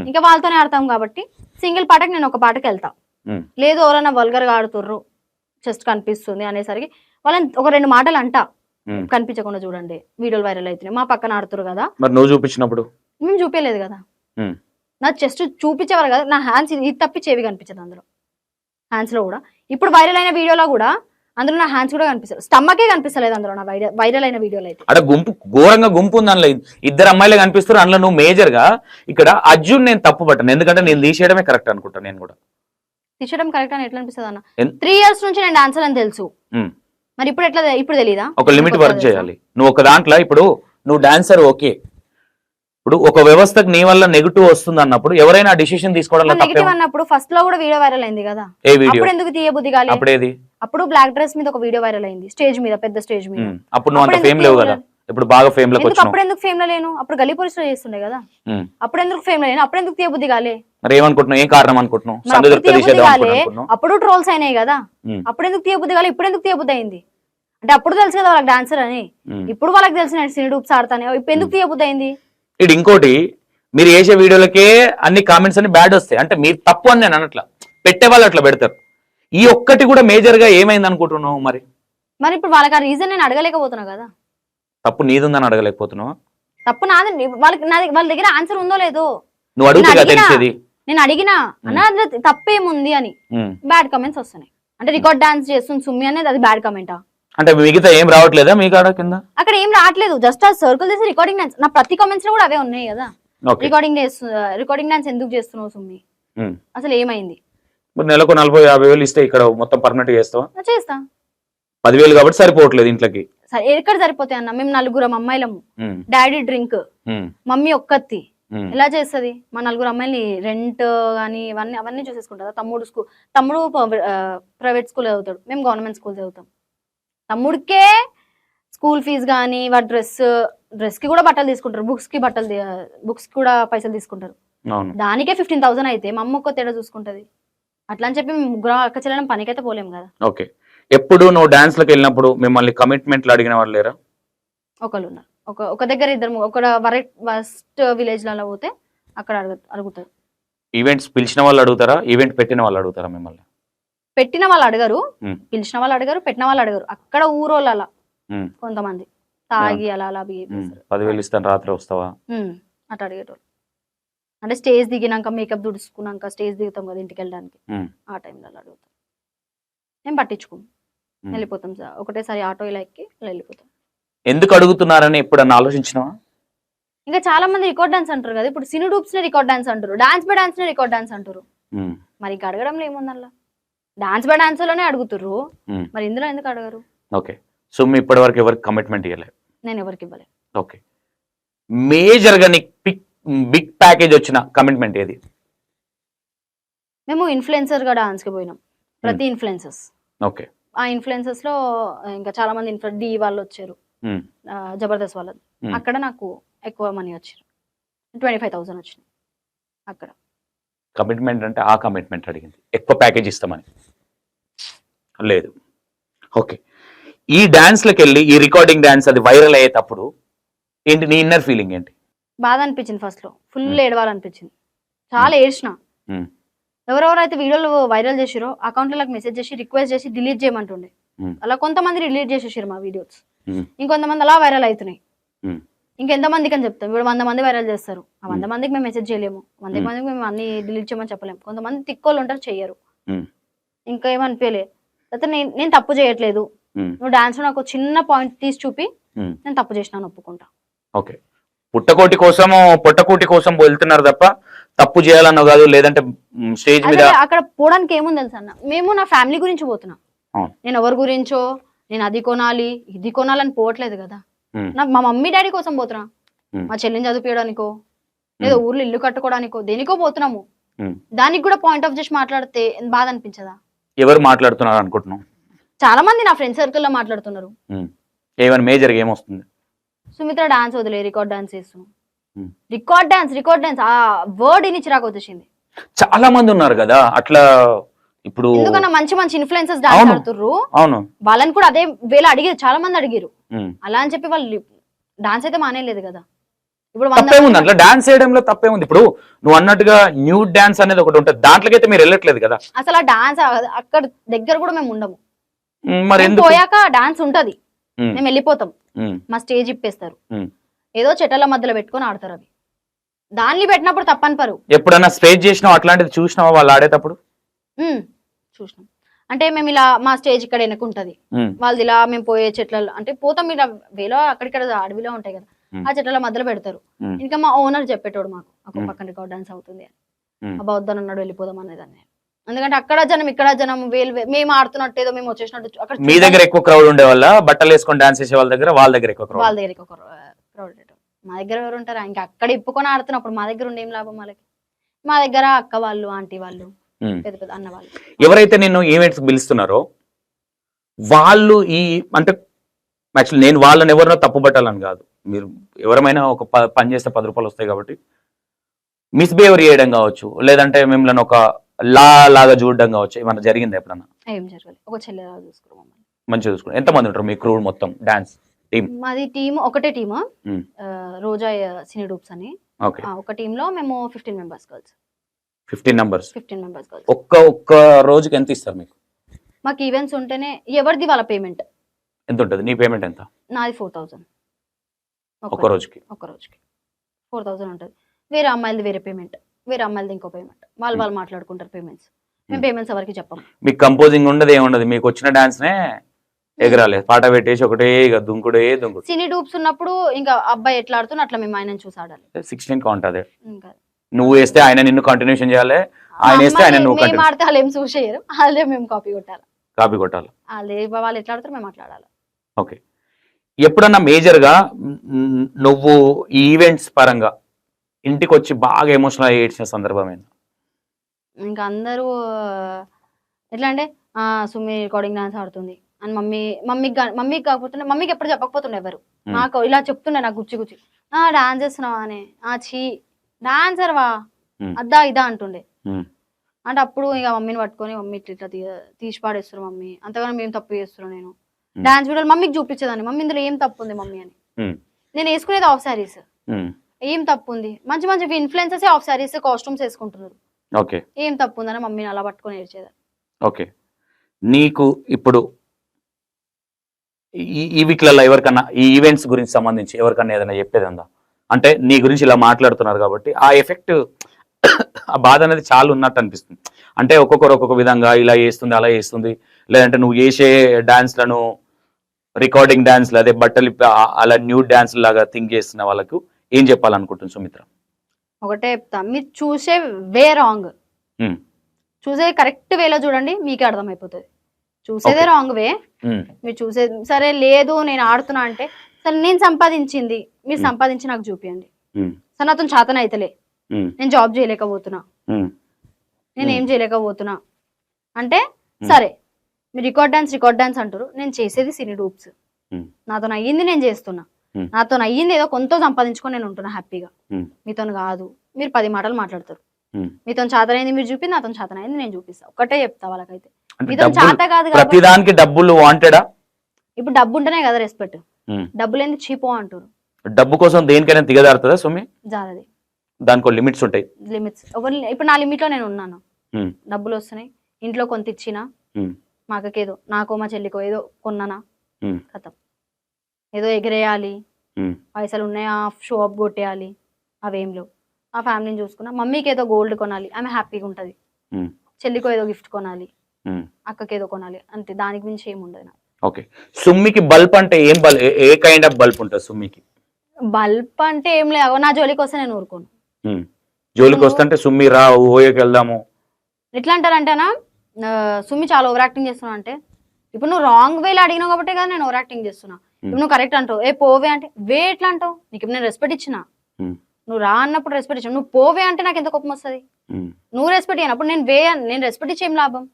ఇంకా వాళ్ళతోనే ఆడతాం కాబట్టి సింగిల్ పాటకి నేను ఒక పాటకి వెళ్తా. లేదు ఎవరైనా వల్గర్ గా ఆడుతుర్రు, జస్ట్ కనిపిస్తుంది అనేసరికి వాళ్ళని ఒక 2 మాటలు అంటా, కనిపించకుండా చూడండి వీడియోలు వైరల్ అవుతున్నాయి, మా పక్కన ఆడుతురు కదా. మరి నువ్వు చూపించినప్పుడు మేము చూపించలేదు కదా. నా చెస్ట్ చూపించేవారు కదా. నా హ్యాండ్స్ ఇది తప్పి చెవి కనిపించదు అందులో. హ్యాండ్స్ లో కూడా ఇప్పుడు వైరల్ అయిన వీడియోలో కూడా అందులో నా హ్యాండ్స్ కూడా కనిపిస్తారు. స్టమకే కనిపిస్తలేదు అందులో నా వైరల్ అయిన వీడియోలో అయితే. అక్కడ గుంపు ఘోరంగా గుంపు ఉంది. అందులో 2 అమ్మాయిలే కనిపిస్తారు. అందులో నువ్వు మేజర్ గా ఇక్కడ అర్జున్ నేను తప్పు పట్టాను, ఎందుకంటే నేను తీసేయడమే కరెక్ట్ అనుకుంటాను. నేను కూడా తీసేయడం కరెక్ట్ అని ఎట్లా అనిపిస్తుంది అన్న? 3 years నుంచి నేను డాన్సర్ అని తెలుసు. మరి ఇప్పుడు ఎట్లా? ఇప్పుడు తెలీదా? ఒక లిమిట్ వర్క్ చేయాలి. నువ్వు ఒక దాంట్లో ఇప్పుడు నువ్వు డాన్సర్ ఓకే, ఇప్పుడు ఒక వ్యవస్థకు నీ వల్ల నెగిటివ్ వస్తుంది అన్నప్పుడు ఎవరైనా డిసిషన్ తీసుకోవడం నెగిటివ్ అన్నప్పుడు ఫస్ట్ లో కూడా వీడియో వైరల్ అయింది కదా. ఏ వీడియో? అప్పుడు ఎందుకు తీయబుద్ధి కాలేదు? అప్పుడేది? అప్పుడు బ్లాక్ డ్రెస్ మీద ఒక వీడియో వైరల్ అయింది, స్టేజ్ మీద, పెద్ద స్టేజ్ మీద. అప్పుడు నువ్వు అంత ఫేమ్ లేవు కదా. ఇప్పుడు బాగా ఫేమ్ లోకి వచ్చావు. అప్పుడు ఎందుకు ఫేమ్ లో లేను? అప్పుడు గల్లీ పోలీస్ లో చేస్తుండే కదా. అప్పుడు ఎందుకు ఫేమ్ లో లేను? అప్పుడు ఎందుకు తీయబుద్ధి కాలే? మరి ఏమనుకుంటున్నావు? ఏం కారణం అనుకుంటున్నావు? అప్పుడు ట్రోల్స్ అయినాయి కదా. అప్పుడు ఎందుకు తీయబుద్ధి కాలే? ఇప్పుడు ఎందుకు తీయబుద్ధి అయింది? అంటే అప్పుడు తెలుసు కదా వాళ్ళకి డాన్సర్ అని, ఇప్పుడు వాళ్ళకి తెలిసిన సినీ డూప్స్ ఆడతానే. ఇప్పుడు ఎందుకు తీయబుద్ధి అయింది? ఇది ఇంకోటి, మీరు వేసే వీడియోలకే అన్ని కామెంట్స్ అన్ని బ్యాడ్ వస్తాయి. అంటే మీరు తప్పు అని నేను అనట్లా, పెట్టే వాళ్ళు అట్లా పెడతారు. ఈ ఒక్కటి కూడా మేజర్ గా ఏమైంది అనుకుంటున్నావు? మరి మరి ఇప్పుడు వాళ్ళకి ఆ రీజన్ నేను అడగలేకపోతున్నా కదా. తప్పు నీదుందని అడగలేకపోతున్నావా? తప్పు నాదండి. వాళ్ళ దగ్గర ఆన్సర్ ఉందో లేదో నువ్వు అడుగుతా తెలిసేది. నేను అడిగినా అన్న తప్పేముంది అని బ్యాడ్ కామెంట్స్ వస్తున్నాయి. అంటే రికార్డ్ డాన్స్ చేస్తుంది సుమ్మి అనేది అది బ్యాడ్ కామెంటా? అంటే మిగతా ఏం రావట్లేదా మీకు ఆడ కింద? అక్కడ ఏం రావట్లేదు, జస్ట్ ఆ సర్కిల్ చేసి రికార్డింగ్ డాన్స్. నా ప్రతి కామెంట్స్ లో కూడా అవే ఉన్నాయి కదా. రికార్డింగ్ డాన్స్ ఎందుకు చేస్తున్నావు సుమ్మి? అసలు ఏమైంది? నెలకు 40,000-50,000 ఇస్తే ఇక్కడ మొత్తం పర్మనెంట్ చేస్తావా? చేస్తా. 10,000 కాబట్టి సరిపోవట్లేదు ఇంట్లోకి. ఎక్కడ సరిపోతాయి అన్న? మేము 4 అమ్మాయిలము, డాడీ డ్రింక్, మమ్మీ ఒక్కత్తి. ఎలా చేస్తుంది? మా 4 అమ్మాయిని రెంట్ గానీ అవన్నీ చూసేసుకుంటారా? తమ్ముడు ప్రైవేట్ స్కూల్ చదువుతాడు, మేము గవర్నమెంట్ స్కూల్ చదువుతాం. తమ్ముడికే స్కూల్ ఫీజు కానీ వాడి డ్రెస్ కి కూడా బట్టలు తీసుకుంటారు, బుక్స్ కూడా పైసలు తీసుకుంటారు. అవును. దానికే 15,000 అయితే మా అమ్మ ఒక్క తేడా చూసుకుంటది. అట్లా అని చెప్పి మేము ముగ్గురు అక్క చెల్లెలం పనికైతే పోలేం కదా. ఓకే. ఎప్పుడు నువ్వు డాన్స్ లకు వెళ్ళినప్పుడు మిమ్మల్ని కమిట్మెంట్లు అడిగిన వాళ్ళు లేరా? ఒకళ్ళు ఉన్నారు, ఒక దగ్గర ఇద్దరు, ఒక వస్ట్ విలేజ్ లలో పోతే అక్కడ అడుగుతారు. ఈవెంట్స్ పిలిచిన వాళ్ళు అడుగుతారా, ఈవెంట్ పెట్టిన వాళ్ళు అడుగుతారా మిమ్మల్ని? పెట్టిన వాళ్ళు అడగరు, మ్. పిలిచిన వాళ్ళు అడగరు, పెట్టిన వాళ్ళు అడగరు. అక్కడ ఊరోళ్ళు అలా మ్. కొంతమంది తాగి అలా బిహేవ్ మ్. చేస్తారు. 10,000 ఇస్తాను రాత్రి వస్తావా? అట్లా అడిగేటోళ్ళు. అంటే స్టేజ్ దిగినాక మేకప్ దుడుచుకున్నాక స్టేజ్ దిగుతాం కదా ఇంటికి వెళ్ళడానికి, మ్. ఆ టైంలో అలా అడుగుతాం. మేము పట్టించుకోం, మ్. వెళ్ళిపోతాం సార్. ఒకటేసారి ఆటో ఇలా ఎక్కి వెళ్ళిపోతాం. ఎందుకు అడుగుతున్నారని ఎప్పుడన్నా ఆలోచించినావా? ఇంకా చాలా మంది రికార్డ్ డాన్స్ అంటారు కదా, ఇప్పుడు సినీ డూప్స్ నే రికార్డ్ డాన్స్ అంటారు, డాన్స్ బై డాన్స్ నే రికార్డ్ డాన్స్ అంటారు. మ్. మరి ఇంకా అడగడంలో ఏముందల్లా, డాన్స్ బై డాన్స్ లోనే అడుగుతుర్రు, మ్. మరి ఇందులో ఎందుకు అడగరు? ఓకే. సో మీ ఇప్పటి వరకు ఎవరికి కమిట్మెంట్ ఇవ్వలేదు? నేను ఎవరికి ఇవ్వలేదు. ఓకే. మేజర్ గా నీకు బిగ్ ప్యాకేజ్ వచ్చిన కమిట్మెంట్ ఏది? మేము ఇన్ఫ్లుయెన్సర్ గా డాన్స్ కి పోయినాం, ప్రతి ఇన్ఫ్లుయెన్సర్స్. ఓకే. ఆ ఇన్ఫ్లుయెన్సర్స్ లో ఇంకా చాలా మంది డి వాళ్ళు వచ్చారు, మ్. జబర్దస్త్ వాళ్ళది. మ్. అక్కడ నాకు ఎక్కువ మనీ వచ్చారు, 25,000 వచ్చినాయి అక్కడ. కమిట్మెంట్ అంటే ఆ కమిట్మెంట్ అడిగింది, ఎక్కువ ప్యాకేజ్ ఇస్తామని లేదు. ఓకే. ఈ డాన్స్లకు వెళ్ళి ఈ రికార్డింగ్ డాన్స్ అది వైరల్ అయ్యేటప్పుడు ఏంటి నీ ఇన్నర్ ఫీలింగ్ ఏంటి? బాధ అనిపించింది, ఫస్ట్ లో ఫుల్ ఏడవాలనిపించింది, చాలా ఏడ్చిన. మ్. ఎవరెవరైతే వీడియోలు వైరల్ చేసిరో అకౌంట్లకు మెసేజ్ చేసి రిక్వెస్ట్ చేసి డిలీట్ చేయమంటుండే. మ్. అలా కొంతమంది డిలీట్ చేసేసారు మా వీడియోస్, మ్. ఇంకొంతమంది అలా వైరల్ అవుతున్నాయి. మ్. ఇంకెంతమందికి అని చెప్తాం, ఇప్పుడు 100 మంది వైరల్ చేస్తారు, ఆ 100 మందికి మేము మెసేజ్ చేయలేము, 100 మందికి మేము అన్ని డిలీట్ చేయమని చెప్పలేము. కొంతమంది తిక్కోళ్ళు ఉంటారు, చెయ్యరు. మ్. ఇంకా ఏమనిపించలే, అయితే నేను తప్పు చేయట్లేదు, మ్. నువ్వు డాన్స్ లో నాకు చిన్న పాయింట్ తీసి చూపి మ్. నేను తప్పు చేసినాను ఒప్పుకుంటా. ఓకే. పొట్టకోటి కోసం వెళ్తున్నారు తప్ప తప్పు చేయాలన్నో కాదు, లేదంటే స్టేజ్ మీద అసలు అక్కడ పోవడానికి ఏముంది తెలుసా అన్న, మేము నా ఫ్యామిలీ గురించి పోతున్నా, అవును. నేను ఎవరి గురించో నేను అది కొనాలి ఇది కొనాలని పోవట్లేదు కదా. మ్. మా మమ్మీ డాడీ కోసం పోతున్నా, మ్. మా చెల్లిని చదివించడానికో లేదా ఊర్లో ఇల్లు కట్టుకోవడానికో దేనికో పోతున్నాము. మ్. దానికి కూడా పాయింట్ ఆఫ్ చేసి మాట్లాడితే బాధ అనిపించదా? ఎవరు మాట్లాడుతున్నారు అనుకుంటున్నావు? చాలా మంది నా ఫ్రెండ్ సర్కిల్ లో మాట్లాడుతున్నారు. ఏమైనా మేజర్ ఏమొస్తుంది? సుమిత్ర డాన్స్ వదిలే రికార్డ్ డాన్స్ చేస్తున్నాం, మ్. రికార్డ్ డాన్స్ ఆ వర్డ్ ఇని చిరాకు వచ్చేసింది. చాలా మంది ఉన్నారు కదా అట్లా. ఇప్పుడు ఎందుకన్నా మంచి మంచి ఇన్ఫ్లుయెన్సర్స్ డాన్స్ అవును. ఆడుతుర్రు, అవును. వాళ్ళని కూడా అదే వేళ అడిగారు, చాలా మంది అడిగారు. మ్. అలా అని చెప్పి వాళ్ళు డాన్స్ అయితే మానేయలేదు కదా. ఇప్పుడు తప్పేముంది అట్లా డాన్స్ చేయడంలో? తప్పేముంది? ఇప్పుడు నువ్వు అన్నట్టుగా న్యూ డాన్స్ అనేది ఒకటి ఉంటుంది, దాంట్లోకైతే మీరు వెళ్ళట్లేదు కదా. అసలు ఆ డాన్స్ అక్కడ దగ్గర కూడా మేము ఉండము. మరి మేము ఎందుకు? పోయాక డాన్స్ ఉంటది, మ్. మేము వెళ్ళిపోతాం, మ్. మా స్టేజ్ ఇప్పేస్తారు, మ్. ఏదో చెట్ల మధ్యలో పెట్టుకొని ఆడతారు. అవి దాన్ని పెట్టినప్పుడు తప్పనిపరు. ఎప్పుడన్నా స్టేజ్ చేసినావు అట్లాంటిది చూసినావా వాళ్ళు ఆడేటప్పుడు? చూసినాం. అంటే మేము ఇలా మా స్టేజ్ ఇక్కడ వెనక ఉంటది, వాళ్ళది ఇలా మేము పోయే చెట్లలో అంటే పోతాం, ఇలా వేలో అక్కడిక్కడ అడవిలో ఉంటాయి కదా, ఆ చెట్ల మధ్యలో పెడతారు. ఇంకా మా ఓనర్ చెప్పేటోడు మాకు ఒక పక్కన రికార్డ్ డాన్స్ అవుతుంది అని, అబ్బా వద్దనన్నాడు వెళ్ళిపోదాం అనేదాన్ని. ఎందుకంటే అక్కడ జనం ఇక్కడ జనం మేము ఆడుతున్నట్టు ఏదో మేము వచ్చేసినట్టు. అక్కడ మీ దగ్గర ఎక్కువ క్రౌడ్ ఉండే వాళ్ళ బట్టలు వేసుకొని డాన్స్ చేసే వాళ్ళ దగ్గర ఎక్కువ క్రౌడ్? వాళ్ళ దగ్గర ఎక్కువ క్రౌడ్. మా దగ్గర ఎవరు ఉంటారా, ఇంకా అక్కడ ఇప్పుకొని ఆడుతున్నప్పుడు మా దగ్గర ఉండే ఏం లాభం వాళ్ళకి. మా దగ్గర అక్క వాళ్ళు ఆంటీ వాళ్ళు పెద్ద పెద్ద అన్న వాళ్ళు ఎవరైతే నిన్ను ఈవెంట్స్ పిలుస్తున్నారో వాళ్ళు అంటే యాక్చువల్లీ నేను వాళ్ళని ఎవరినో తప్పు పట్టాలని కాదు, మీరు ఎవరైనా ఒక పని చేస్తే 10 రూపాయలు వస్తాయి కాబట్టి మిస్బిహేవియర్ చేయడం కావచ్చు, లేదంటే మిమ్మల్ని ఒక లాగా చూడడం కావచ్చు, ఏమన్నా జరిగింది ఎప్పుడన్నా? ఏం జరగాలి, ఒక చెల్లెలా చూసుకున్నాం, మంచిగా చూసుకున్నాం. ఎంతమంది ఉంటారు మీ క్రూ మొత్తం డాన్స్ టీమ్? మాది టీమ్ ఒకటే టీమ్, రోజా సినీ డూప్స్ అని. ఒక టీమ్ లో మేము 15 మెంబర్స్ గర్ల్స్. 15 members girls. ఒక్క రోజుకి ఎంత ఇస్తారు మీకు? మాకు ఈవెంట్స్ ఉంటేనే ఎవరిది వాళ్ళ పేమెంట్ ఎంత ఉంటుంది? నీ పేమెంట్ ఎంత? నాది 4,000 ఒక్క రోజుకి 4,000 ఉంటుంది. వేరే అమ్మాయిలది వేరే పేమెంట్, వేరే అమ్మాయిలది ఇంకో పేమెంట్, వాళ్ళు మాట్లాడుకుంటారు పేమెంట్స్. మేము పేమెంట్స్ ఎవరికి చెప్పము. మీకు కంపోజింగ్ ఉండదు ఏముండదు, మీకు వచ్చిన డాన్స్ నే ఎగరాలి, పాట పెట్టేసి ఒకటే దుంకుడు. సినీ డూప్స్ ఉన్నప్పుడు ఇంకా అబ్బాయి ఎట్లా ఆడుతున్నా అట్లా మేము ఆయన చూసి ఆడాలి. 16 కౌంట్ అదే, నువ్వు వేస్తే ఆయన నిన్ను కంటిన్యూషన్ చేయాలి, ఆయన వేస్తే ఆయన నువ్వు మేము ఆడితే వాళ్ళు ఏం చూసేయరు, వాళ్ళే మేము కాపీ కొట్టాలి. వాళ్ళు ఎట్లా ఆడతారు మేము మాట్లాడాలి. ఓకే. ఎప్పుడన్నా మేజర్ గా నువ్వు ఈవెంట్స్ పరంగా ఇంటికి వచ్చి బాగా ఎమోషనల్ ఏడ్చిన సందర్భం ఏంటి? ఇంకా అందరూ ఎట్లా అంటే సుమి రికార్డింగ్ డాన్స్ ఆడుతుంది, అని మమ్మీకి కాకపోతుండే, మమ్మీకి ఎప్పుడు చెప్పకపోతుండే ఎవరు, నాకు ఇలా చెప్తుండే నాకు గుచ్చి డాన్స్ చేస్తున్నావా అని, చీ డాన్సర్ వా అద్దా ఇదా అంటుండే. అంటే అప్పుడు ఇక మమ్మీని పట్టుకొని మమ్మీ ఇట్లా తీసి పాడేస్తారు మమ్మీ, అంతగానో మేము తప్పు చేస్తున్నాం. నేను డాన్స్ వీడియోలు మమ్మీకి చూపించేదాన్ని, మమ్మీ ఇందులో ఏం తప్పు ఉంది మమ్మీ అని. నేను వేసుకునేది ఆఫ్ శారీస్, ఏం తప్పు ఉంది, మంచి మంచి ఇన్ఫ్లుయెన్సర్స్ ఆఫ్ శారీస్ కాస్ట్యూమ్స్ వేసుకుంటున్నారు, ఏం తప్పు ఉందని మమ్మీని అలా పట్టుకొని ఏడ్చేదాన్ని. ఓకే, నీకు ఇప్పుడు ఈ వీక్లలో ఎవరికన్నా ఈ ఈవెంట్స్ గురించి సంబంధించి ఎవరికన్నా ఏదైనా చెప్పేది ఉందా? అంటే నీ గురించి ఇలా మాట్లాడుతున్నారు కాబట్టి ఆ ఎఫెక్ట్ ఆ బాధ అనేది చాలా ఉన్నట్టు అనిపిస్తుంది. అంటే ఒక్కొక్కరు ఒక్కొక్క విధంగా ఇలా చేస్తుంది అలా చేస్తుంది, లేదంటే నువ్వు చేసే డాన్స్లను రికార్డింగ్ డాన్స్లు అదే బట్టలు అలా న్యూ డాన్స్ లాగా థింక్ చేస్తున్న వాళ్ళకు ఏం చెప్పాలనుకుంటుంది సుమిత్ర? ఒకటే చెప్తా, మీరు చూసే వే రాంగ్, చూసే కరెక్ట్ వేలో చూడండి, మీకే అర్థమైపోతుంది. చూసేదే రాంగ్ వే, మీరు చూసే సరే లేదు నేను ఆడుతున్నా అంటే, సరే నేను సంపాదించింది మీరు సంపాదించి నాకు చూపియండి. సరే నాతో చేతన అయితలే, నేను జాబ్ చేయలేకపోతున్నా, నేను ఏం చేయలేకపోతున్నా అంటే, సరే మీరు రికార్డ్ డాన్స్ అంటారు, నేను చేసేది సినీ రూప్స్, నాతో అయ్యింది నేను చేస్తున్నా, నాతో అయ్యింది ఏదో కొంత సంపాదించుకొని నేను ఉంటున్నా హ్యాపీగా. మీతో కాదు, మీరు 10 మాటలు మాట్లాడతారు, మీతో చేతనైంది మీరు చూపి, నాతో చేతనైంది నేను చూపిస్తా. ఒకటే చెప్తా వాళ్ళకైతే, మీతో చేత కాదు ప్రతిదానికి డబ్బులు వాంటెడా? ఇప్పుడు డబ్బు ఉంటేనే కదా రెస్పెక్ట్, డబ్బులు ఏంది చీపో అంటారు. డబ్బు కోసం దేనికైనా దిగదారుతుందా సుమి? జారది, దానికి లిమిట్స్ ఉంటాయి. లిమిట్స్ ఇప్పుడు నా లిమిట్ లో నేను ఉన్నాను, డబ్బులు వస్తున్నాయి, ఇంట్లో కొంత ఇచ్చినా, మా అక్కకేదో నాకో మా చెల్లికో ఏదో కొన్నానా కథం, ఏదో ఎగిరేయాలి, పైసలు ఉన్నాయా షో అప్ కొట్టేయాలి, అవేం లేవు. ఆ ఫ్యామిలీని చూసుకున్నా, మమ్మీకి ఏదో గోల్డ్ కొనాలి, ఆమె హ్యాపీగా ఉంటది, చెల్లికో ఏదో గిఫ్ట్ కొనాలి, అక్కకి ఏదో కొనాలి, అంతే, దానికి మించి ఏముండదు నాకు. ఓకే, సుమ్మికి బల్బ్ అంటే ఏం bulb, A kind of bulb ఉంటుంది సుమ్మికి? బల్బ్ అంటే ఏం లేదు, నా జోలికి వస్తే నేను ఊరుకోను. జోలికి వస్తుంటే సుమ్మి రా ఓయోకి వెళ్దాము ఎట్లా అంటారంటేనా, సుమ్మి చాలా ఓవర్ యాక్టింగ్ చేస్తున్నా అంటే, ఇప్పుడు నువ్వు రాంగ్ వేలో అడిగినావు కాబట్టి కదా నేను ఓవర్ యాక్టింగ్ చేస్తున్నా. ఇప్పుడు నువ్వు కరెక్ట్ అంటావు, ఏ పోవే అంటే, వే ఎట్లా అంటావు, నీకు నేను రెస్పెక్ట్ ఇచ్చిన, నువ్వు రా అన్నప్పుడు రెస్పెక్ట్ ఇచ్చిన, నువ్వు పోవే అంటే నాకు ఎంత కోపం వస్తుంది. నువ్వు రెస్పెక్ట్ ఇవ్వనప్పుడు నేను రెస్పెక్ట్ ఇచ్చేం లాభం?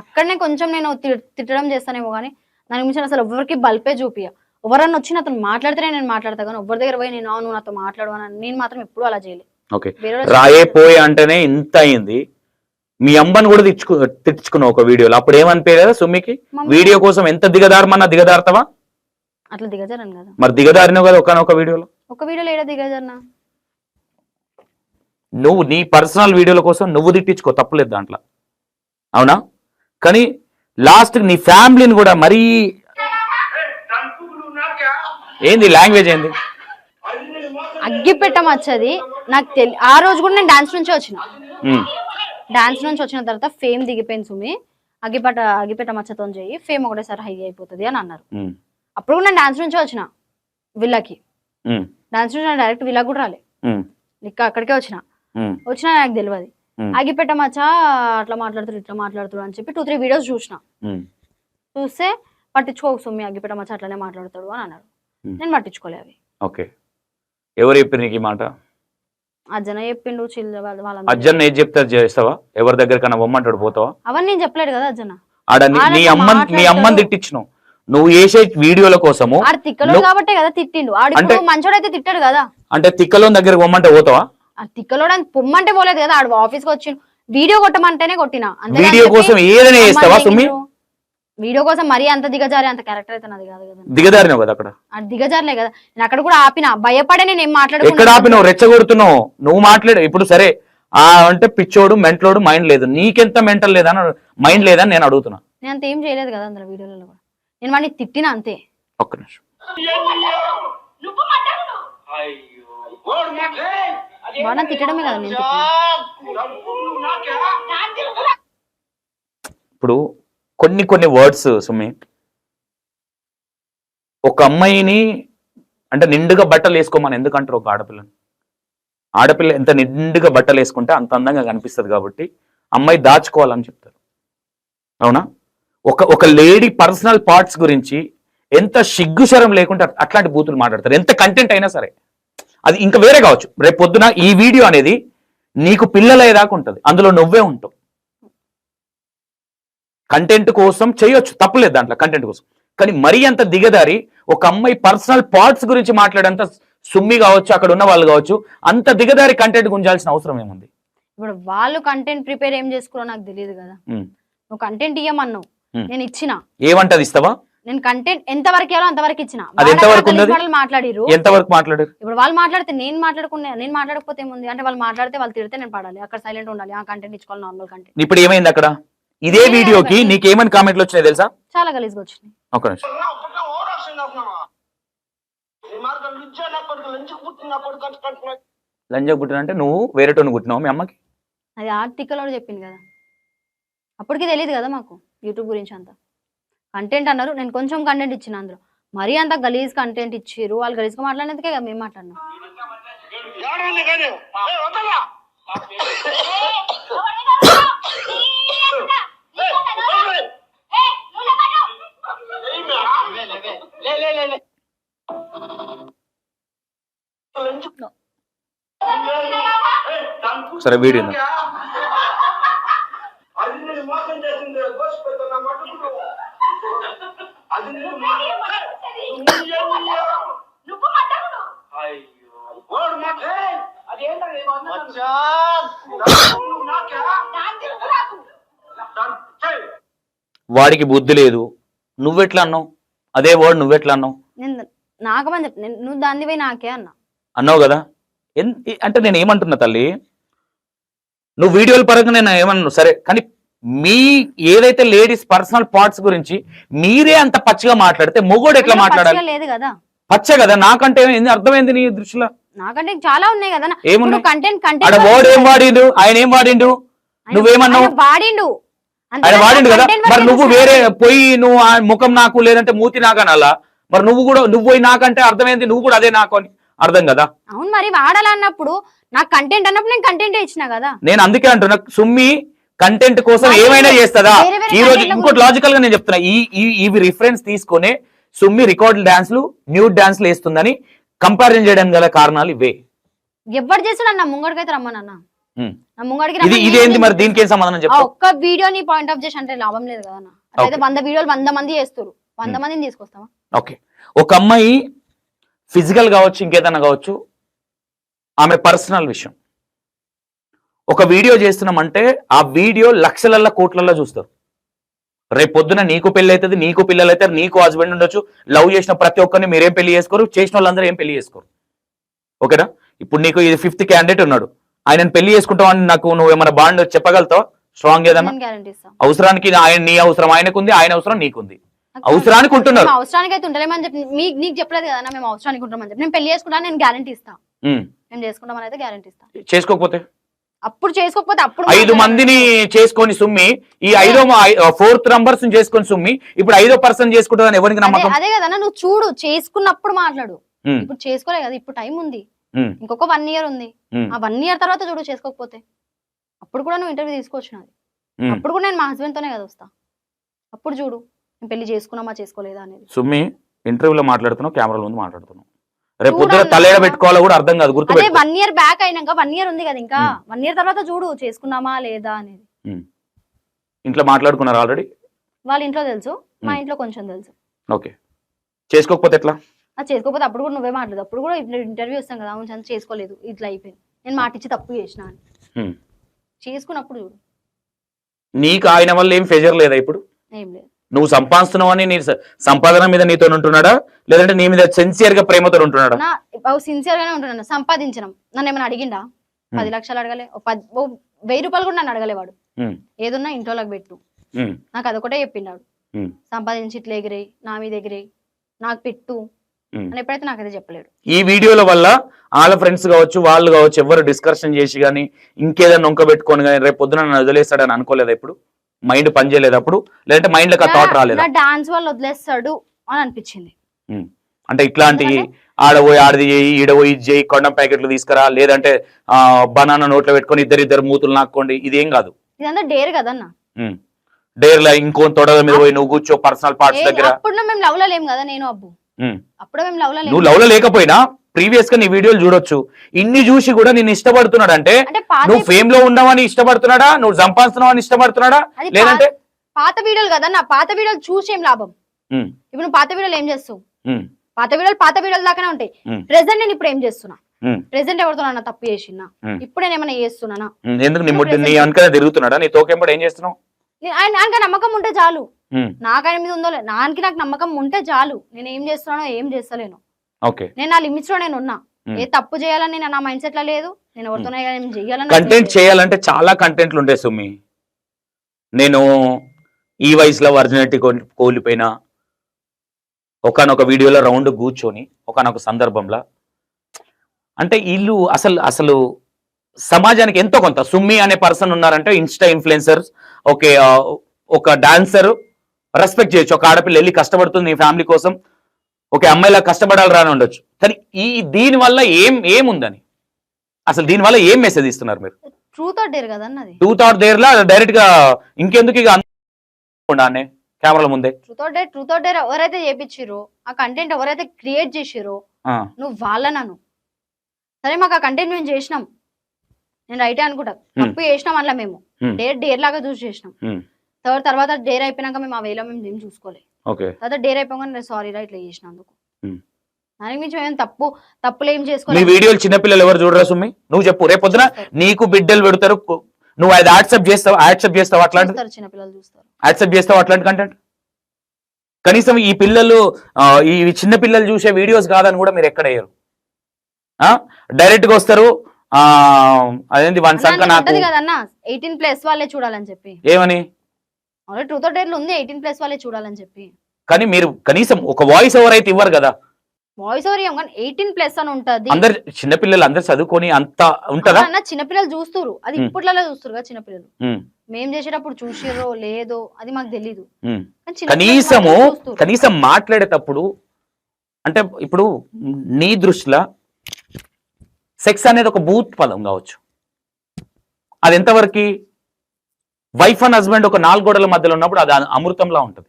అక్కడనే కొంచెం నేను తిట్టడం చేస్తానేమో కానీ దానికి మించి అసలు ఎవరికి బల్పే చూపియ. ఎవరన్నా వచ్చి నాతో మాట్లాడితేనే నేను మాట్లాడతా, కానీ ఎవరి దగ్గర పోయి నేను నువ్వు నాతో మాట్లాడు అని నేను మాత్రం ఎప్పుడు అలా చేయలేదు. రాయే పోయే అంటేనే ఇంత అయింది. మీ అమ్మని కూడా తిట్టుకున్నావు ఒక వీడియోలో, అప్పుడు ఏమనిపోయే కదా సుమ్మికి? వీడియో కోసం ఎంత దిగదారమన్నా దిగదారుతావా? అట్లా దిగజారను కదా, మరి దిగదారినావు కదా ఒక వీడియోలో. ఒక వీడియోలో ఏడా దిగజారనా? నువ్వు నీ పర్సనల్ వీడియోల కోసం నువ్వు తిట్టించుకో, తప్పులేదు దాంట్లో, అవునా? కానీ లాస్ట్ నీ ఫ్యామిలీని కూడా మరీ ఏంది లాంగ్వేజ్ ఏంది? అగ్గిపెట్ట మచ్చది నాకు ఆ రోజు కూడా నేను డాన్స్ నుంచి వచ్చిన, డాన్స్ నుంచి వచ్చిన తర్వాత ఫేమ్ దిగిపోయింది సుమి, అగ్గిపెట్ట మచ్చతో చెయ్యి, ఫేమ్ ఒకటేసారి హై అయిపోతుంది అని అన్నారు. అప్పుడు కూడా నేను డాన్స్ నుంచి వచ్చిన విల్లకి, డాన్స్ నుంచి డైరెక్ట్ విల్లా కూడా రాలే, ఇంకా అక్కడికే వచ్చిన నాకు తెలియదు. అగ్గిపెట్ట మచ్చ అట్లా మాట్లాడుతారు ఇట్లా మాట్లాడుతారు అని చెప్పి 2-3 వీడియోస్ చూసిన, చూస్తే పట్టించుకోకు సుమ్మి, అగ్గిపెట్ట మచ్చ అట్లనే మాట్లాడతాడు అని అన్నాడు. నేను పట్టించుకోలే అవి. ఓకే, ఎవరు చెప్పారు నీకు ఈ మాట? అజ్జన చెప్పిండు, వాళ్ళ అజ్జన్న ఏది చెప్తే చేస్తావా? ఎవరి దగ్గరకన్నా బొమ్మంటాడు పోతావా? అవన్నీ నేను చెప్పలేడు కదా అజ్జన. మీ అమ్మని తిట్టించినావు నువ్వు చేసే వీడియోల కోసము. తిక్కలో కాబట్టే కదా తిట్టిండు, ఆడు మంచోడైతే తిట్టాడు కదా. అంటే తిక్కలో దగ్గర బొమ్మంటే పోతావా? తిక్కలో పొమ్మంటే పోలేదు కదా, ఆడు ఆఫీస్ కి వచ్చి వీడియో కొట్టమంటేనే కొట్టినా. వీడియో కోసం ఏదైనా చేస్తావా సుమ్మి? వీడియో కోసం మరీ అంత దిగజారి అంత క్యారెక్టర్ అయితే నాది కాదు కదా. దిగజారినావు కదా అక్కడ, దిగజారలే కదా నేను అక్కడ కూడా ఆపినా, భయపడే నేను ఏం మాట్లాడు. ఎక్కడ ఆపినావు? రెచ్చగొడుతున్నావు నువ్వు, మాట్లాడు. ఇప్పుడు సరే అంటే పిచ్చోడు మెంటలోడు మైండ్ లేదు, నీకెంత మెంటల్ లేదని మైండ్ లేదని నేను అడుగుతున్నా. నేను అంత ఏం చేయలేదు కదా అందులో వీడియోలలో కూడా, నేను వాడిని తిట్టినా అంతే. ఒక్క నిమిషం, వాడిని తిట్టడమే కదా నేను. ఇప్పుడు కొన్ని వర్డ్స్ సుమి, ఒక అమ్మాయిని అంటే నిండుగా బట్టలు వేసుకోమని ఎందుకంటారు? ఒక ఆడపిల్ల ఎంత నిండుగా బట్టలు వేసుకుంటే అంత అందంగా కనిపిస్తుంది కాబట్టి అమ్మాయి దాచుకోవాలని చెప్తారు, అవునా? ఒక లేడీ పర్సనల్ పార్ట్స్ గురించి ఎంత సిగ్గుశరం లేకుండా అట్లాంటి బూతులు మాట్లాడతారు, ఎంత కంటెంట్ అయినా సరే. అది ఇంకా వేరే కావచ్చు, రేపు పొద్దున ఈ వీడియో అనేది నీకు పిల్లలయ్యేదాకా ఉంటుంది, అందులో నువ్వే ఉంటావు. కంటెంట్ కోసం చేయొచ్చు, తప్పులేదు దాంట్లో కంటెంట్ కోసం. కానీ మరీ అంత దిగదారి ఒక అమ్మాయి పర్సనల్ పార్ట్స్ గురించి మాట్లాడేంత సుమ్మి కావచ్చు, అక్కడ ఉన్న వాళ్ళు కావచ్చు, అంత దిగదారి కంటెంట్ గుంజాల్సిన అవసరం ఏముంది? ఇప్పుడు వాళ్ళు కంటెంట్ ప్రిపేర్ ఏం చేసుకోరో నాకు తెలియదు కదా. నువ్వు కంటెంట్ ఇయ్యమన్నావు, నేను ఇచ్చిన. ఏమంటది ఇస్తావా? నేను కంటెంట్ ఎంత వరకు ఇవ్వాలో అంతవరకు ఇచ్చిన. అది ఎంతవరకు ఉన్నది? మాట్లాడిరు, ఎంతవరకు మాట్లాడారు? ఇప్పుడు వాళ్ళు మాట్లాడితే నేను మాట్లాడకపోతే ఏముంది అంటే, వాళ్ళు మాట్లాడితే వాళ్ళు తిడితే నేను పడాలి, అక్కడ సైలెంట్ ఉండాలి, ఆ కంటెంట్ ఇచ్చుకోవాలి, నార్మల్ కంటెంట్. ఇప్పుడు ఏమైంది అక్కడ? ఇదే వీడియోకి నీకేమని కామెంట్లు వచ్చినాయి తెలుసా? చాలా గలీజ్గా వచ్చినాయి. ఒక నిమిషం. లంజకు పుట్టినంటే నువ్వు వేరేటోని పుట్టినావు మీ అమ్మకి? అది ఆర్టికల్ చెప్పింది కదా, అప్పటికి తెలియదు కదా మాకు యూట్యూబ్ గురించి అంతా. కంటెంట్ అన్నారు, నేను కొంచెం కంటెంట్ ఇచ్చిన, అందులో మరీ అంత గలీజ్ కంటెంట్ ఇచ్చిర్రు. వాళ్ళు గలీజ్గా మాట్లాడినందుకే కదా మేము మాట్లాడినాం. సరే వీడియో వాడికి బుద్ధి లేదు, నువ్వెట్లా అన్నావు? అదే వర్డ్ నువ్వెట్లా అన్నావు? నాకమని చెప్పి నువ్వు దాన్ని పోయి నాకే అన్నావు కదా. అంటే నేను ఏమంటున్నా తల్లి, నువ్వు వీడియోల పరంగా నేను ఏమన్నా సరే, కానీ మీ ఏదైతే లేడీస్ పర్సనల్ పార్ట్స్ గురించి మీరే అంత పచ్చిగా మాట్లాడితే మొగోడు ఎట్లా మాట్లాడాలి? లేదు కదా, పచ్చ కదా. నాకంటే అర్థమైంది నీ దృష్టిలో? నాకంటే చాలా ఉన్నాయి కదా. ఏమున్నాయి? కంటెంట్ వర్డ్ ఏం వాడిండు, ఆయన ఏం వాడిండు, నువ్వేమన్నావు? వాడిండు, ఆయన వాడిండు కదా. మరి నువ్వు వేరే పోయి నువ్వు ఆ ముఖం నాకు లేదంటే మూతి నాకనాలా? మరి నువ్వు కూడా నువ్వు పోయి నాకంటే అర్థమైంది, నువ్వు కూడా అదే నాకు అని అర్థం కదా. అవును, మరి వాడాలన్నప్పుడు నాకు కంటెంట్ అన్నప్పుడు నేను కంటెంట్ ఇచ్చిన కదా. నేను అందుకే అంటున్నా, సుమ్మి కంటెంట్ కోసం ఏమైనా చేస్తుందా? ఈ రోజు ఇంకోటి లాజికల్ గా నేను చెప్తున్నా, ఇవి రిఫరెన్స్ తీసుకునే సుమ్మి రికార్డ్ డాన్స్లు న్యూడ్ డాన్స్లు వేస్తుందని కంపారిజన్ చేయడం గల కారణాలు ఇవే. ఎవరు చేసాడు నా ముంగడికైతే రమ్మనన్నా, నా ముంగడికి ఇదేంటి మరి? దీనికి ఏం సమాధానం చెప్పు? ఒక్క వీడియోని పాయింట్ ఆఫ్ చేసి అంటే లాభం లేదు కదా. అట్లయితే 100 వీడియోలు 100 మంది చేస్తారు, 100 మందిని తీసుకొస్తావా? ఓకే, ఒక అమ్మాయి ఫిజికల్ కావచ్చు, ఇంకేదన్నా కావచ్చు, ఆమె పర్సనల్ విషయం ఒక వీడియో చేస్తున్నామంటే ఆ వీడియో లక్షలల్లో కోట్లల్లో చూస్తారు. రేపు పొద్దున నీకు పెళ్లి అవుతుంది, నీకు పిల్లలు అవుతారు, నీకు హస్బెండ్ ఉండొచ్చు, లవ్ చేసిన ప్రతి ఒక్కరిని మీరేం పెళ్లి చేసుకోరు, చేసిన వాళ్ళందరూ ఏం పెళ్లి చేసుకోరు. ఓకేనా? ఇప్పుడు నీకు ఇది 5th క్యాండిడేట్ ఉన్నాడు, ఆయనను పెళ్లి చేసుకుంటామని నాకు నువ్వు ఏమైనా బాండ్ చెప్పగలుగుతావు? స్ట్రాంగ్ ఏదన్నా? అవసరానికి నీ అవసరం ఆయనకుంది, ఆయన అవసరం నీకుంది. అవసరానికి ఉంటున్నారు, అవసరానికి అయితే ఉంటలేమని చెప్పి నీకు చెప్పలేదు కదా. మేము అవసరానికి ఉంటామని చెప్పి నేను పెళ్లి చేసుకుంటాను, నేను గ్యారంటీ ఇస్తాను, మేము చేసుకుంటామని అయితే గ్యారంటీ ఇస్తాను. చేసుకోకపోతే అప్పుడు 5 మందిని చేసుకొని సుమ్మి, ఈ 4th నంబర్స్ చేసుకొని సుమ్మి, ఇప్పుడు 5వ పర్సన్ చేసుకుంటుందని ఎవరికి నమ్మకం? అదే కదా, నువ్వు చూడు, చేసుకున్నప్పుడు మాట్లాడు. ఇప్పుడు చేసుకోలే కదా, ఇప్పుడు టైం ఉంది, ఇంకొక 1 year ఉంది. ఆ 1 year తర్వాత చూడు, చేసుకోకపోతే అప్పుడు కూడా నువ్వు ఇంటర్వ్యూ తీసుకోవచ్చు నాది. అప్పుడు కూడా నేను మా హస్బెండ్ తోనే కదా వస్తా. అప్పుడు చూడు నేను పెళ్లి చేసుకున్నామా చేసుకోలేదా అనేది. సుమ్మి ఇంటర్వ్యూలో మాట్లాడుతున్నావు, కెమెరాల ముందు మాట్లాడుతున్నావు, రేపు పొద్దున తలేడ పెట్టుకోవాలో కూడా అర్థం కాదు. గుర్తు 1 year బ్యాక్ అయినాక 1 year ఉంది కదా, ఇంకా 1 year తర్వాత చూడు చేసుకున్నామా లేదా అనేది. ఇంట్లో మాట్లాడుకున్నారు ఆల్రెడీ? వాళ్ళ ఇంట్లో తెలుసు, మా ఇంట్లో కొంచెం తెలుసు. ఓకే, చేసుకోకపోతే ఎట్లా? చేసుకోకపోతే అప్పుడు కూడా నువ్వే మాట్లాడదు. అప్పుడు కూడా ఇంటర్వ్యూ వస్తాం కదా, అవును చేసుకోలేదు, ఇట్లా అయిపోయింది, నేను మాట ఇచ్చి తప్పు చేసిన అని. చేసుకున్నప్పుడు చూడు. నీకు ఆయన వల్ల ఏం ఫెజర్ లేదా? ఇప్పుడు ఏం లేదు, నువ్వు సంపాదిస్తున్నావు అని నీ సంపాదన మీద నీతో ఉంటున్నాడా, లేదంటే నీ మీద సిన్సియర్ గా ప్రేమతో ఉంటున్నాడా? సిన్సియర్ గానే ఉంటున్నాను. సంపాదించడం నన్ను ఏమైనా అడిగిండా? 10 లక్షలు అడగలే, 1000 రూపాయలు కూడా నన్ను అడగలేవాడు. ఏదున్నా ఇంట్లోకి పెట్టు, నాకు అదొకటే చెప్పిండాడు. సంపాదించి ఇట్లా ఎగిరేయి, నా మీద ఎగిరేయి, నాకు పెట్టు అని ఎప్పుడైతే నాకైతే చెప్పలేడు. ఈ వీడియోల వల్ల వాళ్ళ ఫ్రెండ్స్ కావచ్చు, వాళ్ళు కావచ్చు, ఎవరు డిస్కషన్ చేసి గానీ ఇంకేదైనా నొంక పెట్టుకొని కానీ రేపు పొద్దున నన్ను వదిలేస్తాడని అనుకోలేదు? ఇప్పుడు మైండ్ పని చేయలేదు అప్పుడు, లేదంటే మైండ్ లో థాట్ రాలేదు? డాన్స్ వల్ల వదిలేస్తాడు అని అనిపించింది. అంటే ఇట్లాంటి ఆడపోయి ఆడది చేయి, ఈడపోయి ఇది చేయి, కొండం ప్యాకెట్లు తీసుకురా, లేదంటే బనానా నోట్లో పెట్టుకొని ఇద్దరు మూతులు నాక్కోండి, ఇదేం కాదు. ఇదంతా డేర్ కదన్నా. డేర్ లా ఇంకో తొడల మీద పోయి నువ్వు కూర్చో పర్సనల్ పార్ట్స్ దగ్గర. అప్పుడు మేము లవ్ లో లేం కదా, నేను అబ్బు. అప్పుడు మేము లవ్ లో నువ్వు లవ్ లో లేకపోయినా ప్రీవియస్ గా నీ వీడియోలు చూడొచ్చు. ఇన్ని చూసి కూడా నేను ఇష్టపడుతున్నాడు అంటే నువ్వు ఫేమ్ లో ఉండవని ఇష్టపడుతున్నాడా, నువ్వు సంపాదిస్తున్నావు అని ఇష్టపడుతున్నాడా, లేదంటే పాత వీడియోలు కదా నా పాత వీడియోలు చూసి ఏం లాభం? ఉమ్, ఇప్పుడు నువ్వు పాత వీడియోలు ఏం చేస్తావు? ఉమ్, పాత వీడియోలు దాకానే ఉంటాయి. ఉమ్, ప్రెసెంట్ నేను ఇప్పుడు ఏం చేస్తున్నా? ఉమ్, ప్రెసెంట్ ఎవరితో నన్ను తప్పు చేసినా? ఉమ్. ఇప్పుడు నేను ఏమైనా చేస్తున్నానా? ఎందుకు నీ వెనకాల తిరుగుతున్నాడా? నీ తోకెంపడు ఏం చేస్తున్నావు? ఆయనకి నమ్మకం ఉంటే చాలు. ఉమ్, నాకు ఆయన మీద ఉందో నాకు నమ్మకం ఉంటే చాలు. నేను ఏం చేస్తున్నానో ఏం చేస్తలేను. ఓకే. నేను నా లిమిట్స్ లో నేను ఉన్నా. ఉమ్. ఏ తప్పు చేయాలని నా మైండ్ సెట్ లో లేదు. నేను ఎవరితోనే ఏం చేయాలని కంటెంట్ చేయాలంటే చాలా కంటెంట్లు ఉంటాయి సుమి. నేను ఈ వయసులో వర్జినిటీ కోల్పోయినా ఒకనొక వీడియోలో రౌండ్ కూర్చొని ఒకనొక సందర్భంలో అంటే వీళ్ళు అసలు సమాజానికి ఎంతో కొంత సుమ్మి అనే పర్సన్ ఉన్నారంటే ఇన్స్టా ఇన్ఫ్లుయెన్సర్స్ ఓకే, ఒక డాన్సర్ రెస్పెక్ట్ చేయొచ్చు. ఒక ఆడపిల్ల వెళ్ళి కష్టపడుతుంది నీ ఫ్యామిలీ కోసం, ఒక అమ్మాయిలా కష్టపడాలి రాని ఉండొచ్చు. కానీ దీని వల్ల ఏముందని, అసలు దీని వల్ల ఏం మెసేజ్ ఇస్తున్నారు మీరు? ట్రూత్ ఆర్ డేర్ కదా అన్నది. Truth or dare law direct గా ఇంకెందుకు ఇక కెమెరాల ముందే ట్రూత్ ఆర్ డేర్ ఎవరైతే చేపించారో ఆ కంటెంట్ ఎవరైతే క్రియేట్ చేసిరో నువ్వు వాళ్ళనను సరే మాకు ఆ కంటెంట్ మేము చేసినాం, నేను రైటే అనుకుంటా. తప్పు చేసినాం అట్లా మేము డేర్ లాగా చూసి చేసినాం. తర్వాత డేర్ అయిపోయినాక మేము ఆ వేలో మేము ఏం చూసుకోలేదు. తర్వాత డేర్ అయిపోగానే సారీ రా ఇట్లా చేసినందుకు. దానికి మించి మేము తప్పులు ఏం చేసుకోవాలి. నీ వీడియోలు చిన్నపిల్లలు ఎవరు చూడరా సుమ్మి? నువ్వు చెప్పు. రేపు పొద్దున నీకు బిడ్డలు పెడతారు, నువ్వు అది యాక్సెప్ట్ చేస్తావు అట్లాంటి చిన్నపిల్లలు చూస్తారు, యాక్సెప్ట్ చేస్తావు అట్లాంటి కంటెంట్? కనీసం ఈ పిల్లలు ఈ చిన్న పిల్లలు చూసే వీడియోస్ కాదని కూడా మీరు ఎక్కడ వేయరు. డైరెక్ట్ గా వస్తారు అదేంటి వన్ సంఖ్య నాకు 18+ వాళ్ళే చూడాలని చెప్పి. ఏమని ట్రూత్ ఆర్ డేర్ ఉంది 18+ వాళ్ళే చూడాలని చెప్పి. కానీ మీరు కనీసం ఒక వాయిస్ ఓవర్ అయితే ఇవ్వరు కదా. వాయిస్ ఓవర్ ఏం కానీ 18+ అని ఉంటది. అందరు చిన్నపిల్లలు అందరు చదువుకొని అంత ఉంటదా? చిన్నపిల్లలు చూస్తారు, అది ఇప్పట్లో చూస్తారు కదా చిన్నపిల్లలు. మేము చేసేటప్పుడు చూసిరో లేదో అది మాకు తెలీదు. కనీసం మాట్లాడేటప్పుడు అంటే ఇప్పుడు నీ దృష్టిలో సెక్స్ అనేది ఒక బూత్ పదం కావచ్చు, అది ఎంతవరకు వైఫ్ అండ్ హస్బెండ్ ఒక 4 గోడల మధ్యలో ఉన్నప్పుడు అది అమృతంలా ఉంటుంది.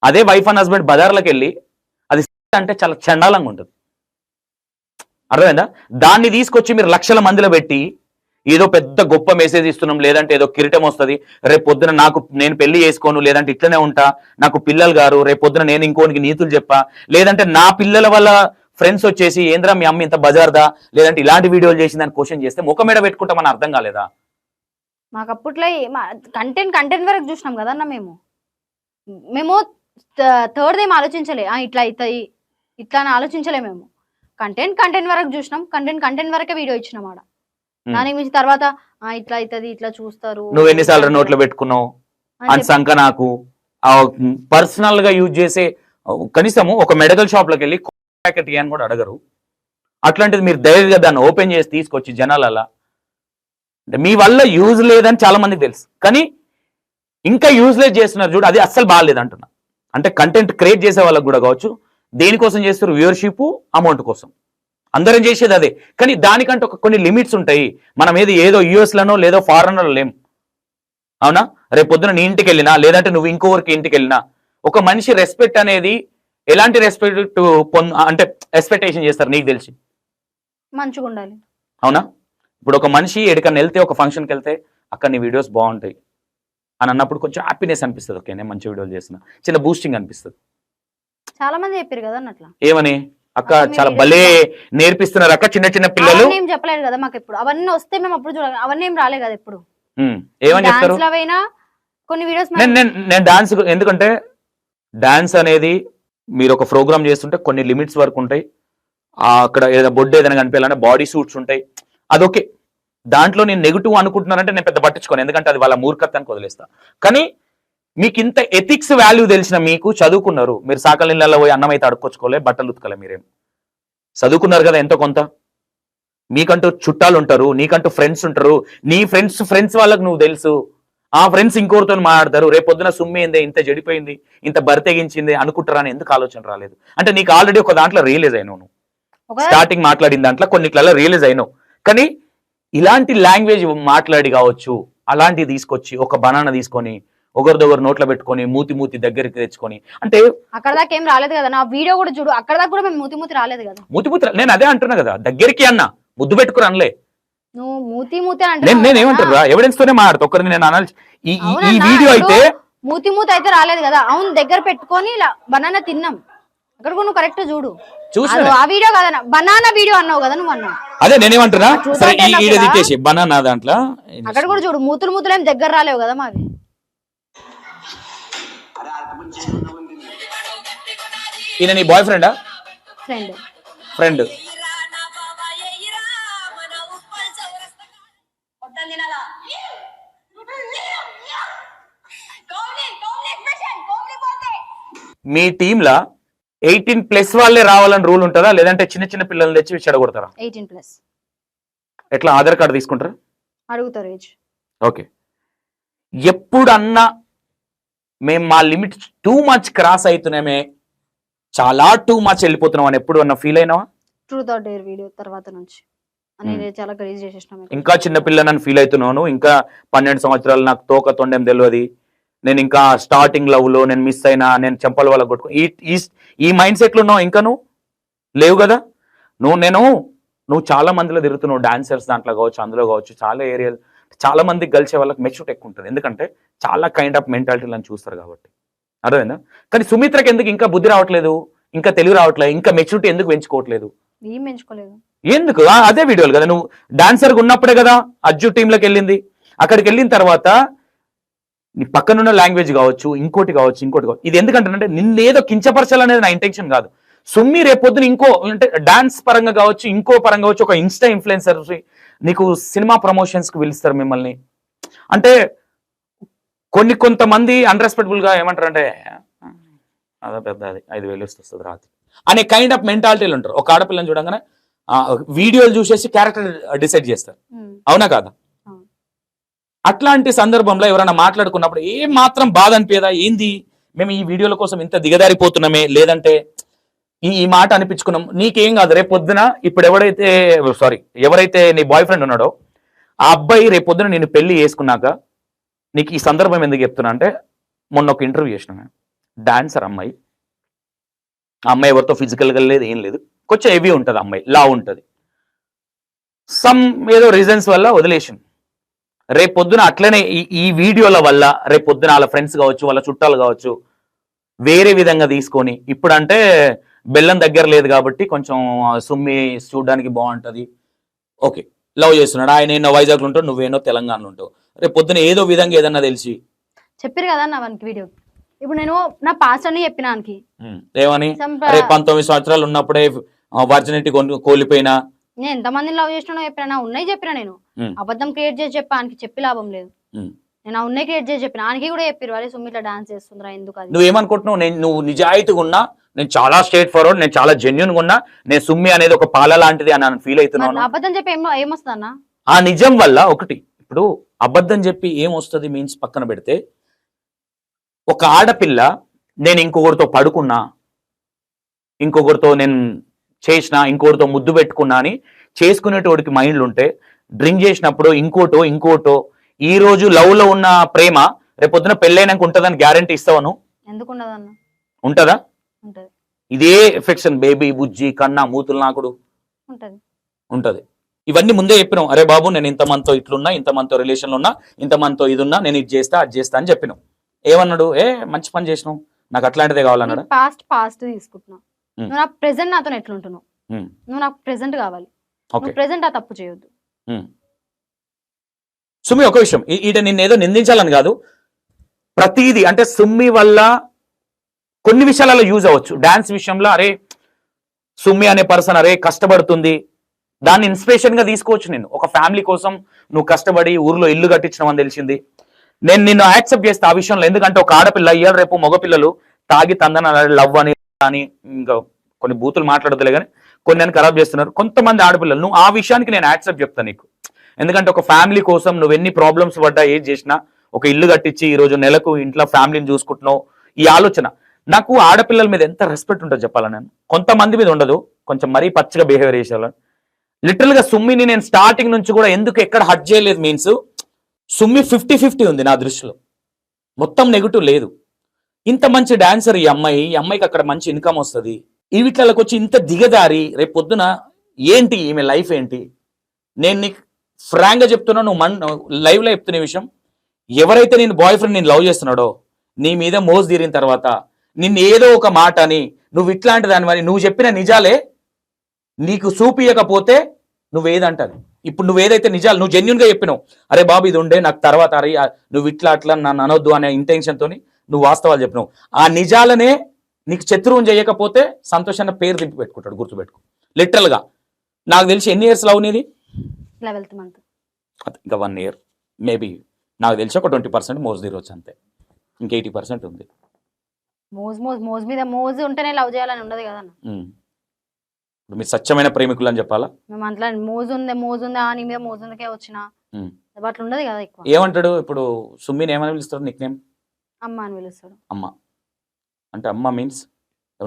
అదే వైఫ్ అండ్ హస్బెండ్ బజార్లకు వెళ్ళి అది అంటే చాలా చండాలంగా ఉంటుంది. అర్థమైందా? దాన్ని తీసుకొచ్చి మీరు లక్షల మందిలో పెట్టి ఏదో పెద్ద గొప్ప మెసేజ్ ఇస్తున్నాం, లేదంటే ఏదో కిరీటం వస్తుంది, రేపు పొద్దున నేను పెళ్లి చేసుకోను, లేదంటే ఇట్లనే ఉంటా, నాకు పిల్లలు గారు, రేపు పొద్దున నేను ఇంకోనికి నీతులు చెప్పా, లేదంటే నా పిల్లల వల్ల ఫ్రెండ్స్ వచ్చేసి ఏంద్రా మీ అమ్మ ఇంత బజార్దా, లేదంటే ఇలాంటి వీడియోలు చేసిందని క్వశ్చన్ చేస్తే ముఖం మీద పెట్టుకుంటామని అర్థం కాలేదా? మాకు అప్పట్లో కంటెంట్ వరకు చూసినాం కదన్నా. మేము థర్డ్ ఏం ఆలోచించలే, ఇట్లా అవుతాయి ఇట్లా అని ఆలోచించలే. మేము కంటెంట్ వరకు చూసినాం, కంటెంట్ వరకే వీడియో ఇచ్చినాం ఆడ. దానికి మించి తర్వాత ఇట్లా అవుతుంది ఇట్లా చూస్తారు. నువ్వు ఎన్నిసార్లు నోట్లో పెట్టుకున్నావు అని సంక నాకు పర్సనల్ గా యూజ్ చేసే కనీసము ఒక మెడికల్ షాప్ లోకి వెళ్ళి ప్యాకెట్ అని కూడా అడగరు. అట్లాంటిది మీరు ధైర్యంగా దాన్ని ఓపెన్ చేసి తీసుకొచ్చి జనాలలా అంటే మీ వల్ల యూజ్ లేదని చాలా మందికి తెలుసు, కానీ ఇంకా యూజ్లెస్ చేస్తున్నారు చూడు, అది అస్సలు బాగాలేదు అంటున్నా. అంటే కంటెంట్ క్రియేట్ చేసే వాళ్ళకి కూడా కావచ్చు, దేనికోసం చేస్తారు? వ్యూవర్షిప్, అమౌంట్ కోసం. అందరం చేసేది అదే, కానీ దానికంటే కొన్ని లిమిట్స్ ఉంటాయి. మనం ఏదో యూఎస్లోనో లేదో ఫారెన్లో లేం, అవునా? రేపు పొద్దున నీ ఇంటికి వెళ్ళినా, లేదంటే నువ్వు ఇంకోరికి ఇంటికి వెళ్ళినా ఒక మనిషి రెస్పెక్ట్ అనేది ఎలాంటి రెస్పెక్ట్ అంటే ఎక్స్పెక్టేషన్ చేస్తారు నీకు తెలిసి? మంచిగా ఉండాలి, అవునా? ఇప్పుడు ఒక మనిషి ఎక్కడికన్నా వెళ్తే, ఒక ఫంక్షన్కి వెళ్తే అక్కడ నీ వీడియోస్ బాగుంటాయి అని అన్నప్పుడు కొంచెం హ్యాపీనెస్ అనిపిస్తుంది. ఓకే నేను మంచి వీడియోలు చేస్తున్నా, చిన్న బూస్టింగ్ అనిపిస్తుంది. చాలా మంది చెప్పారు కదా అట్లా. ఏమని? అక్క చాలా భలే నేర్పిస్తున్నారు అక్క చిన్న చిన్న పిల్లలు. ఏం చెప్పలేదు కదా మాకు ఎప్పుడు. అవన్నీ వస్తే మేము అప్పుడు చూడాలి, అవన్నీ ఏం రాలే కదా ఎప్పుడు. ఏమని చెప్తారు? కొన్ని వీడియోస్ నేను డాన్స్, ఎందుకంటే డాన్స్ అనేది మీరు ఒక ప్రోగ్రామ్ చేస్తుంటే కొన్ని లిమిట్స్ వరకు ఉంటాయి. అక్కడ ఏదైనా బొడ్డు ఏదైనా కనిపించాలంటే బాడీ సూట్స్ ఉంటాయి, అదొకే. దాంట్లో నేను నెగిటివ్ అనుకుంటున్నానంటే నేను పెద్ద పట్టించుకోను, ఎందుకంటే అది వాళ్ళ మూర్ఖత్వానికి వదిలేస్తా. కానీ మీకు ఇంత ఎథిక్స్ వాల్యూ తెలిసిన మీకు, చదువుకున్నారు మీరు, సాకల నీళ్ళలో పోయి అన్నం అయితే అడుక్కొచ్చుకోలే, బట్టలు ఉతకలే, మీరేం చదువుకున్నారు కదా ఎంతో కొంత. మీకంటూ చుట్టాలు ఉంటారు, నీకంటూ ఫ్రెండ్స్ ఉంటారు, నీ ఫ్రెండ్స్ వాళ్ళకు నువ్వు తెలుసు, ఆ ఫ్రెండ్స్ ఇంకోరితో మాట్లాడతారు. రేపు పొద్దున సుమ్మి ఏందే ఇంత చెడిపోయింది, ఇంత బరితెగించింది అనుకుంటారా అని ఎందుకు ఆలోచన రాలేదు? అంటే నీకు ఆల్రెడీ ఒక దాంట్లో రియలైజ్ అయినావు, నువ్వు స్టార్టింగ్ మాట్లాడిన దాంట్లో కొన్నిట్లలో రియలైజ్ అయినావు. కానీ ఇలాంటి లాంగ్వేజ్ మాట్లాడి కావచ్చు, అలాంటివి తీసుకొచ్చి ఒక బనానా తీసుకొని ఒకరిదొకరు నోట్లో పెట్టుకొని మూతి దగ్గరికి తెచ్చుకొని, అంటే అక్కడ దాకా ఏం రాలేదు కదా నా వీడియో కూడా చూడు, అక్కడ దాకా కూడా మేము మూతి రాలేదు కదా. మూతి నేను అదే అంటున్నా కదా, దగ్గరికి అన్నా ముద్దు పెట్టుకుని అనలే. నువ్వు మూతి అంటే నేను ఏమంటారా ఎవిడెన్స్ తోనే మాట్లాడతా. ఒకరిని నేను అనాలి. ఈ వీడియో అయితే మూతి అయితే రాలేదు కదా. అవును, దగ్గర పెట్టుకొని ఇలా బనానా తిన్నాం. అక్కడ కూడా నువ్వు కరెక్ట్ చూడు. చూసా ఆ వీడియో కదా, బనానా వీడియో అన్నావు కదా నువ్వు అన్నావు. అదే నేనేమంటున్నా, చూద్దాం సరే అంటే ఈడ తిట్టేసి బనానా దాంట్లో అక్కడ కూడా చూడు, మూతులు ఏం దగ్గర రాలేవు కదా మావి. ఈయన నీ బాయ్ ఫ్రెండా? ఫ్రెండ్. మీ టీంలా 18+ వాళ్ళే రావాలని రూల్ ఉంటుందా, లేదంటే చిన్న చిన్న పిల్లల్ని తెచ్చి చెడగొడతారా? 18+. ఎట్లా ఆధార్ కార్డు తీసుకుంటారా? అడుగుతారు ఏజ్. ఓకే. ఎప్పుడన్నా మేము మా లిమిట్ టూ మచ్ క్రాస్ అవుతున్నామే, చాలా టూ మచ్ వెళ్ళిపోతున్నాం అని ఎప్పుడు అన్న ఫీల్ అయినావా? ట్రూత్ ఆర్ డేర్ వీడియో తర్వాత నుంచి అనేది చాలా క్రేజ్ చేసేసినాం. ఇంకా చిన్న పిల్లని ఫీల్ అవుతున్నాను, ఇంకా 12 సంవత్సరాలు, నాకు తోక తొండేం తెలియదు, నేను ఇంకా స్టార్టింగ్ లవ్ లో నేను మిస్ అయినా, నేను చెంపల వల్ల కొట్టుకు ఈ మైండ్ సెట్లు ఉన్నావు ఇంకా నువ్వు లేవు కదా. నువ్వు చాలా మందిలో తిరుగుతున్నావు, డాన్సర్స్ దాంట్లో కావచ్చు, అందులో కావచ్చు, చాలా ఏరియాలు చాలా మందికి గెలిచే వాళ్ళకి మెచ్యూరిటీ ఎక్కువ ఉంటుంది, ఎందుకంటే చాలా కైండ్ ఆఫ్ మెంటాలిటీలను చూస్తారు కాబట్టి. అర్థమైందా? కానీ సుమిత్రకి ఎందుకు ఇంకా బుద్ధి రావట్లేదు, ఇంకా తెలుగు రావట్లేదు, ఇంకా మెచ్యూరిటీ ఎందుకు పెంచుకోవట్లేదు? ఏం పెంచుకోలేదు ఎందుకు? అదే వీడియోలు కదా, నువ్వు డాన్సర్గా ఉన్నప్పుడే కదా అజ్జు టీంలోకి వెళ్ళింది. అక్కడికి వెళ్ళిన తర్వాత నీ పక్కనున్న లాంగ్వేజ్ కావచ్చు, ఇంకోటి కావచ్చు. ఇది ఎందుకంటే నిన్నేదో కించపరచాలనేది నా ఇంటెన్షన్ కాదు. సుమ్మి రేపొద్దున ఇంకో అంటే డాన్స్ పరంగా కావచ్చు, ఇంకో పరంగా కావచ్చు, ఒక ఇన్స్టా ఇన్ఫ్లుయెన్సర్ నీకు సినిమా ప్రమోషన్స్ కి పిలుస్తారు మిమ్మల్ని. అంటే కొంతమంది అన్రెస్పెక్టబుల్ గా ఏమంటారు అంటే అదే పెద్ద, అది 5,000 వస్తుంది రాత్రి అనే కైండ్ ఆఫ్ మెంటాలిటీలు ఉంటారు. ఒక ఆడపిల్లని చూడంగానే వీడియోలు చూసేసి క్యారెక్టర్ డిసైడ్ చేస్తారు, అవునా కాదా? అట్లాంటి సందర్భంలో ఎవరైనా మాట్లాడుకున్నప్పుడు ఏం మాత్రం బాధ అనిపించదా? ఏంది మేము ఈ వీడియోల కోసం ఇంత దిగదారిపోతున్నామే, లేదంటే ఈ మాట అనిపించుకున్నాం? నీకేం కాదు, రేపు పొద్దున ఇప్పుడు ఎవరైతే నీ బాయ్ ఫ్రెండ్ ఉన్నాడో ఆ అబ్బాయి రేపు పొద్దున నేను పెళ్లి చేసుకున్నాక నీకు ఈ సందర్భం ఎందుకు చెప్తున్నా అంటే, మొన్న ఒక ఇంటర్వ్యూ చేసిన, డాన్సర్ అమ్మాయి, ఆ అమ్మాయి ఎవరితో ఫిజికల్గా లేదు, ఏం లేదు, కొంచెం హెవీ ఉంటుంది అమ్మాయి, లా ఉంటుంది, సమ్ ఏదో రీజన్స్ వల్ల వదిలేసింది. రేపు పొద్దున అట్లనే ఈ వీడియోల వల్ల రేపు పొద్దున వాళ్ళ ఫ్రెండ్స్ కావచ్చు, వాళ్ళ చుట్టాలు కావచ్చు, వేరే విధంగా తీసుకొని, ఇప్పుడంటే బెల్లం దగ్గర లేదు కాబట్టి కొంచెం సుమ్మి చూడడానికి బాగుంటుంది, ఓకే లవ్ చేస్తున్నాడు, ఆయన ఎన్నో వైజాగ్లో ఉంటావు, నువ్వేనో తెలంగాణలో ఉంటావు, రేపు పొద్దున ఏదో విధంగా ఏదన్నా తెలిసి చెప్పారు కదా నా వానికి వీడియో. ఇప్పుడు నేను నా పాస్ట్ అని చెప్పిన ఏమని, 19 సంవత్సరాలు ఉన్నప్పుడే వర్జినిటీ కోల్పోయినా, నేను ఎంతమందిని లవ్ చేసినా చెప్పినా, ఉన్నాయి చెప్పినా, నేను అబద్ధం క్రియేట్ చేసి చెప్పానికి చెప్పి లాభం లేదు. నేను ఉన్నాయి క్రియేట్ చేసి చెప్పిన, ఆయనకి కూడా చెప్పారు అరే సుమ్మి ఇట్లా డాన్స్ చేస్తుందిరా ఎందుకు అది. నువ్వేమనుకుంటున్నావు, నువ్వు నిజాయితీగా ఉన్నా, నేను చాలా స్ట్రేట్ ఫార్వర్డ్, నేను చాలా జెన్యున్ గా ఉన్నా, నేను సుమ్మి అనేది ఒక పాల లాంటిది అని ఫీల్ అవుతున్నాను. అబద్ధం చెప్పి ఏమొస్తుంది అన్న? ఆ నిజం వల్ల ఒకటి, ఇప్పుడు అబద్ధం చెప్పి ఏమొస్తుంది మీన్స్ పక్కన పెడితే, ఒక ఆడపిల్ల నేను ఇంకొకరితో పడుకున్నా, ఇంకొకరితో నేను చేసిన, ఇంకొకరితో ముద్దు పెట్టుకున్నా అని చేసుకునేటోడికి మైండ్లు ఉంటే, డ్రింక్ చేసినప్పుడు ఇంకోటో ఈ రోజు లవ్ లో ఉన్న ప్రేమ రేపొద్దున పెళ్ళైనాక ఉంటుందని గ్యారంటీ ఇస్తావను? ఎందుకు ఉండదన్న? ఉంటదా? ఇదే ఎఫెక్షన్, బేబీ, బుజ్జి, కన్నా, మూతులు నాకుడు ఉంటది. ఇవన్నీ ముందే చెప్పినాం, అరే బాబు నేను ఇంతమందితో ఇట్లున్నా, ఇంతమందితో రిలేషన్లో ఉన్నా, ఇంతమందితో ఇది ఉన్నా, నేను ఇది చేస్తా అది చేస్తా అని చెప్పినాం. ఏమన్నాడు, మంచి పని చేసినావు, నాకు అట్లాంటిదే కావాలన్నాడు. పాస్ట్ తీసుకుంటున్నావు, నువ్వు నాకు ప్రెసెంట్ నాతో ఎట్లుంటున్నావు, నువ్వు నాకు ప్రెసెంట్ కావాలి, ప్రెసెంట్ ఆ తప్పు చేయొద్దు. సుమ్మి ఒక విషయం, ఈట నిన్నేదో నిందించాలని కాదు, ప్రతిదీ అంటే సుమ్మి వల్ల కొన్ని విషయాలలో యూజ్ అవ్వచ్చు. డాన్స్ విషయంలో అరే సుమ్మి అనే పర్సన్ అరే కష్టపడుతుంది, దాన్ని ఇన్స్పిరేషన్ గా తీసుకోవచ్చు. నేను ఒక ఫ్యామిలీ కోసం నువ్వు కష్టపడి ఊర్లో ఇల్లు కట్టించడం అని తెలిసింది, నేను నిన్ను యాక్సెప్ట్ చేస్తా ఆ విషయంలో. ఎందుకంటే ఒక ఆడపిల్ల ఇయ్యాలి రేపు మగపిల్లలు తాగి తందన లవ్ అని ఇంకా కొన్ని బూతులు మాట్లాడదులే కానీ కొన్ని అని ఖరాబ్ చేస్తున్నారు కొంతమంది ఆడపిల్లలు. నువ్వు ఆ విషయానికి నేను యాక్సెప్ట్ చెప్తాను నీకు, ఎందుకంటే ఒక ఫ్యామిలీ కోసం నువ్వు ఎన్ని ప్రాబ్లమ్స్ పడ్డా ఏం చేసినా, ఒక ఇల్లు కట్టించి ఈ రోజు నెలకు ఇంట్లో ఫ్యామిలీని చూసుకుంటున్నావు, ఈ ఆలోచన నాకు ఆడపిల్లల మీద ఎంత రెస్పెక్ట్ ఉంటుంది చెప్పాలా. నేను కొంతమంది మీద ఉండదు, కొంచెం మరీ పచ్చిగా బిహేవియర్ చేసేవాళ్ళని. లిటరల్ గా సుమ్మిని నేను స్టార్టింగ్ నుంచి కూడా ఎందుకు ఎక్కడ హర్ట్ చేయలేదు మీన్స్, సుమ్మి 50-50 ఉంది నా దృష్టిలో, మొత్తం నెగిటివ్ లేదు. ఇంత మంచి డాన్సర్ ఈ అమ్మాయికి అక్కడ మంచి ఇన్కమ్ వస్తుంది, ఈ వీటికి వచ్చి ఇంత దిగదారి రేపు పొద్దున ఏంటి ఈమె లైఫ్ ఏంటి? నేను నీకు ఫ్రాంక్ గా చెప్తున్నా, నువ్వు లైవ్ లో చెప్తున్న విషయం, ఎవరైతే నేను బాయ్ ఫ్రెండ్ నేను లవ్ చేస్తున్నాడో నీ మీద మోజు తీరిన తర్వాత నిన్ను ఏదో ఒక మాట అని నువ్వు ఇట్లాంటి దానివని నువ్వు చెప్పిన నిజాలే నీకు చూపియకపోతే నువ్వేదంటది. ఇప్పుడు నువ్వేదైతే నిజాలు నువ్వు జెన్యున్ గా చెప్పినావు, అరే బాబు ఇది ఉండే నాకు తర్వాత అరే నువ్వు ఇట్లా అట్లా నన్ను అనొద్దు అనే ఇంటెన్షన్ తోని నువ్వు వాస్తవాలు చెప్పినావు. ఆ నిజాలనే నీకు శత్రువుని చేయకపోతే సంతోష్ అన్న పేరు దింపి పెట్టుకుంటాడు, గుర్తుపెట్టుకో. లిటరల్ గా నాకు తెలిసి ఎన్ని ఇయర్స్ లవ్ నీది? 11th month. ఇంకా 1 year మేబీ. నాకు తెలిసి ఒక 20% మోజు తీరవచ్చు అంతే, ఇంకా 80% ఉంది. మోజు మీద మోజు ఉంటేనే లవ్ చేయాలని ఉండదు కదన్న. ఇప్పుడు మీరు స్వచ్ఛమైన ప్రేమికులు అని చెప్పాలా? మేము అట్లా మోజు ఉందా నీ మీద మోజు ఉందకే వచ్చిన అట్లా ఉండదు కదా. ఎక్కువ ఏమంటాడు ఇప్పుడు సుమ్మిని ఏమని పిలుస్తాడు? నిక్ నేమ్ అమ్మ అని పిలుస్తాడు. అమ్మ అంటే అమ్మ మీన్స్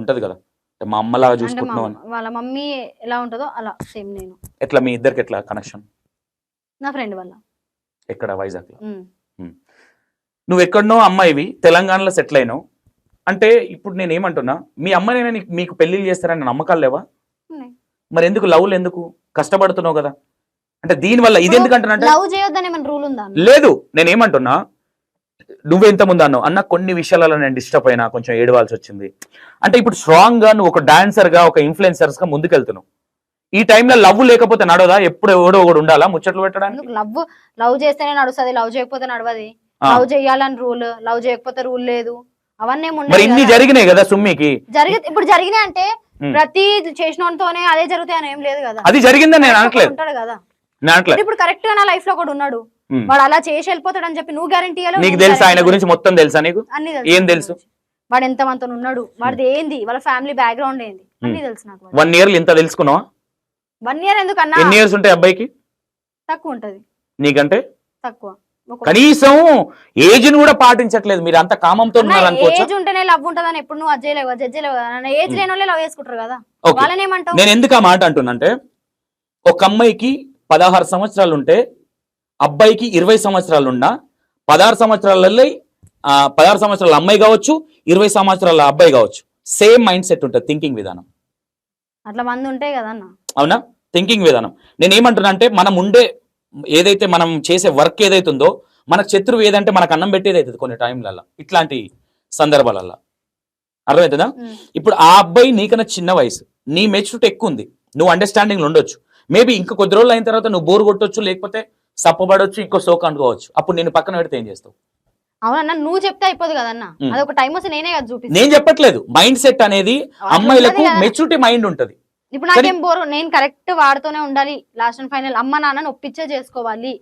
ఉంటది కదా, మా అమ్మలాగా అంటే చూసుకుంటున్నావు అని. వాళ్ళ మమ్మీ ఎలా ఉంటుందో అలా సేమ్ నేను. ఎట్లా మీ ఇద్దరికి ఎట్లా కనెక్షన్? నా ఫ్రెండ్ వల్ల. ఎక్కడ? వైజాగ్లో. నువ్వు ఎక్కడనో అమ్మాయివి తెలంగాణలో సెటిల్ అయినావు అంటే ఇప్పుడు నేను ఏమంటున్నా, మీ అమ్మనైనా మీకు పెళ్లిళ్ళు చేస్తారని నమ్మకాలు లేవా? మరి ఎందుకు లవ్లు ఎందుకు కష్టపడుతున్నావు కదా? అంటే దీనివల్ల ఇది ఎందుకంటున్నా లవ్ చేయొద్దని మన రూల్ ఉందా? లేదు, నేను ఏమంటున్నా, నువ్వెంత ముందు అన్నావు అన్న కొన్ని విషయాలలో నేను డిస్టర్బ్ అయినా కొంచెం ఏడవాల్సి వచ్చింది అంటే ఇప్పుడు స్ట్రాంగ్ గా నువ్వు ఒక డాన్సర్ గా ఒక ఇన్ఫ్లుయెన్సర్స్ గా ముందుకెళ్తున్నావు. ఈ టైంలో లవ్ లేకపోతే నడవదా? ఎప్పుడు ఎవడో ఒకడు ఉండాలా ముచ్చట్లు పెట్టడానికి? లవ్ చేస్తేనే నడుస్తుంది, లవ్ చేయకపోతే నడవది. లవ్ చేయాలని రూల్, లవ్ చేయకపోతే రూల్ లేదు. అవన్నీ మరి ఇన్ని జరిగినాయి కదా సుమ్మికి. ఇప్పుడు జరిగినాయి అంటే ప్రతి చేసినతోనే అదే జరుగుతాయని ఏం లేదు కదా. అది జరిగిందని నేను అనట్లేదు కదా. అనట్లేదు. ఇప్పుడు కరెక్ట్ గా నా లైఫ్ లో కూడా ఉన్నాడు, వాడు అలా చేసి వెళ్ళిపోతాడు అని చెప్పి నువ్వు గ్యారంటీ ఇవ్వాలి. నీకు తెలుసు ఆయన గురించి మొత్తం తెలుసా నీకు? అన్ని ఏం తెలుసు? వాడు ఎంత మంతో ఉన్నాడు, వాడిది ఏంది, వాళ్ళ ఫ్యామిలీ బ్యాక్గ్రౌండ్ ఏంది అన్ని తెలుసు నాకు. 1 year ఇంత తెలుసుకున్నావా? 1 year ఎందుకన్నా? ఎన్ని ఇయర్స్ ఉంటాయి అబ్బాయికి? తక్కువ ఉంటది. నీకంటే తక్కువ. కనీసం ఏజ్ ని కూడా పాటించట్లేదు. మీరు అంత కామంతో ఉన్నారనుకోవచ్చు. ఏజ్ ఉంటేనే లవ్ ఉంటదని ఎప్పుడు నువ్వు అజ్జేయలేవు, జడ్జేలేవు కదా. ఏజ్ లేని వాళ్ళే లవ్ చేసుకుంటారు కదా. వాళ్ళని ఏమంటావు? నేను ఎందుకు ఆ మాట అంటున్నంటే, ఒక అమ్మాయికి 16 సంవత్సరాలు ఉంటే అబ్బాయికి 20 సంవత్సరాలు ఉన్నా 16 సంవత్సరాలలో 16 సంవత్సరాల అమ్మాయి కావచ్చు, 20 సంవత్సరాల అబ్బాయి కావచ్చు, సేమ్ మైండ్ సెట్ ఉంటుంది, థింకింగ్ విధానం. అట్లా మంది ఉంటాయి కదా అన్న. అవునా? థింకింగ్ విధానం. నేను ఏమంటున్నా అంటే, మనం ఉండే ఏదైతే మనం చేసే వర్క్ ఏదైతే ఉందో మనకు శత్రువు ఏదంటే మనకు అన్నం పెట్టేది అవుతుంది కొన్ని టైంలలో, ఇట్లాంటి సందర్భాలలో. అర్థమవుతుందా? ఇప్పుడు ఆ అబ్బాయి నీకన్నా చిన్న వయసు, నీ మెచ్యూరిటీ ఎక్కువ ఉంది, నువ్వు అండర్స్టాండింగ్ ఉండొచ్చు. మేబీ ఇంకా కొద్ది రోజులు అయిన తర్వాత నువ్వు బోర్ కొట్టొచ్చు, లేకపోతే సప్పబడొచ్చు, ఇంకో సోక అనుకోవచ్చు. అప్పుడు నేను పక్కన పెడితే ఏం చేస్తావు? అవునన్నా, నువ్వు చెప్తే అయిపోదు కదన్న. అదొక టైం వస్తే నేనే కదా చూపిస్తాను. నేను చెప్పట్లేదు. మైండ్ సెట్ అనేది అమ్మాయిలకు మెచ్యూరిటీ మైండ్ ఉంటది. ఇప్పుడు నాకేం బోరు, నేను కరెక్ట్ వాడుతూనే ఉండాలి, లాస్ట్ అండ్ ఫైనల్ అమ్మ నాన్నని ఒప్పించే చేసుకోవాలి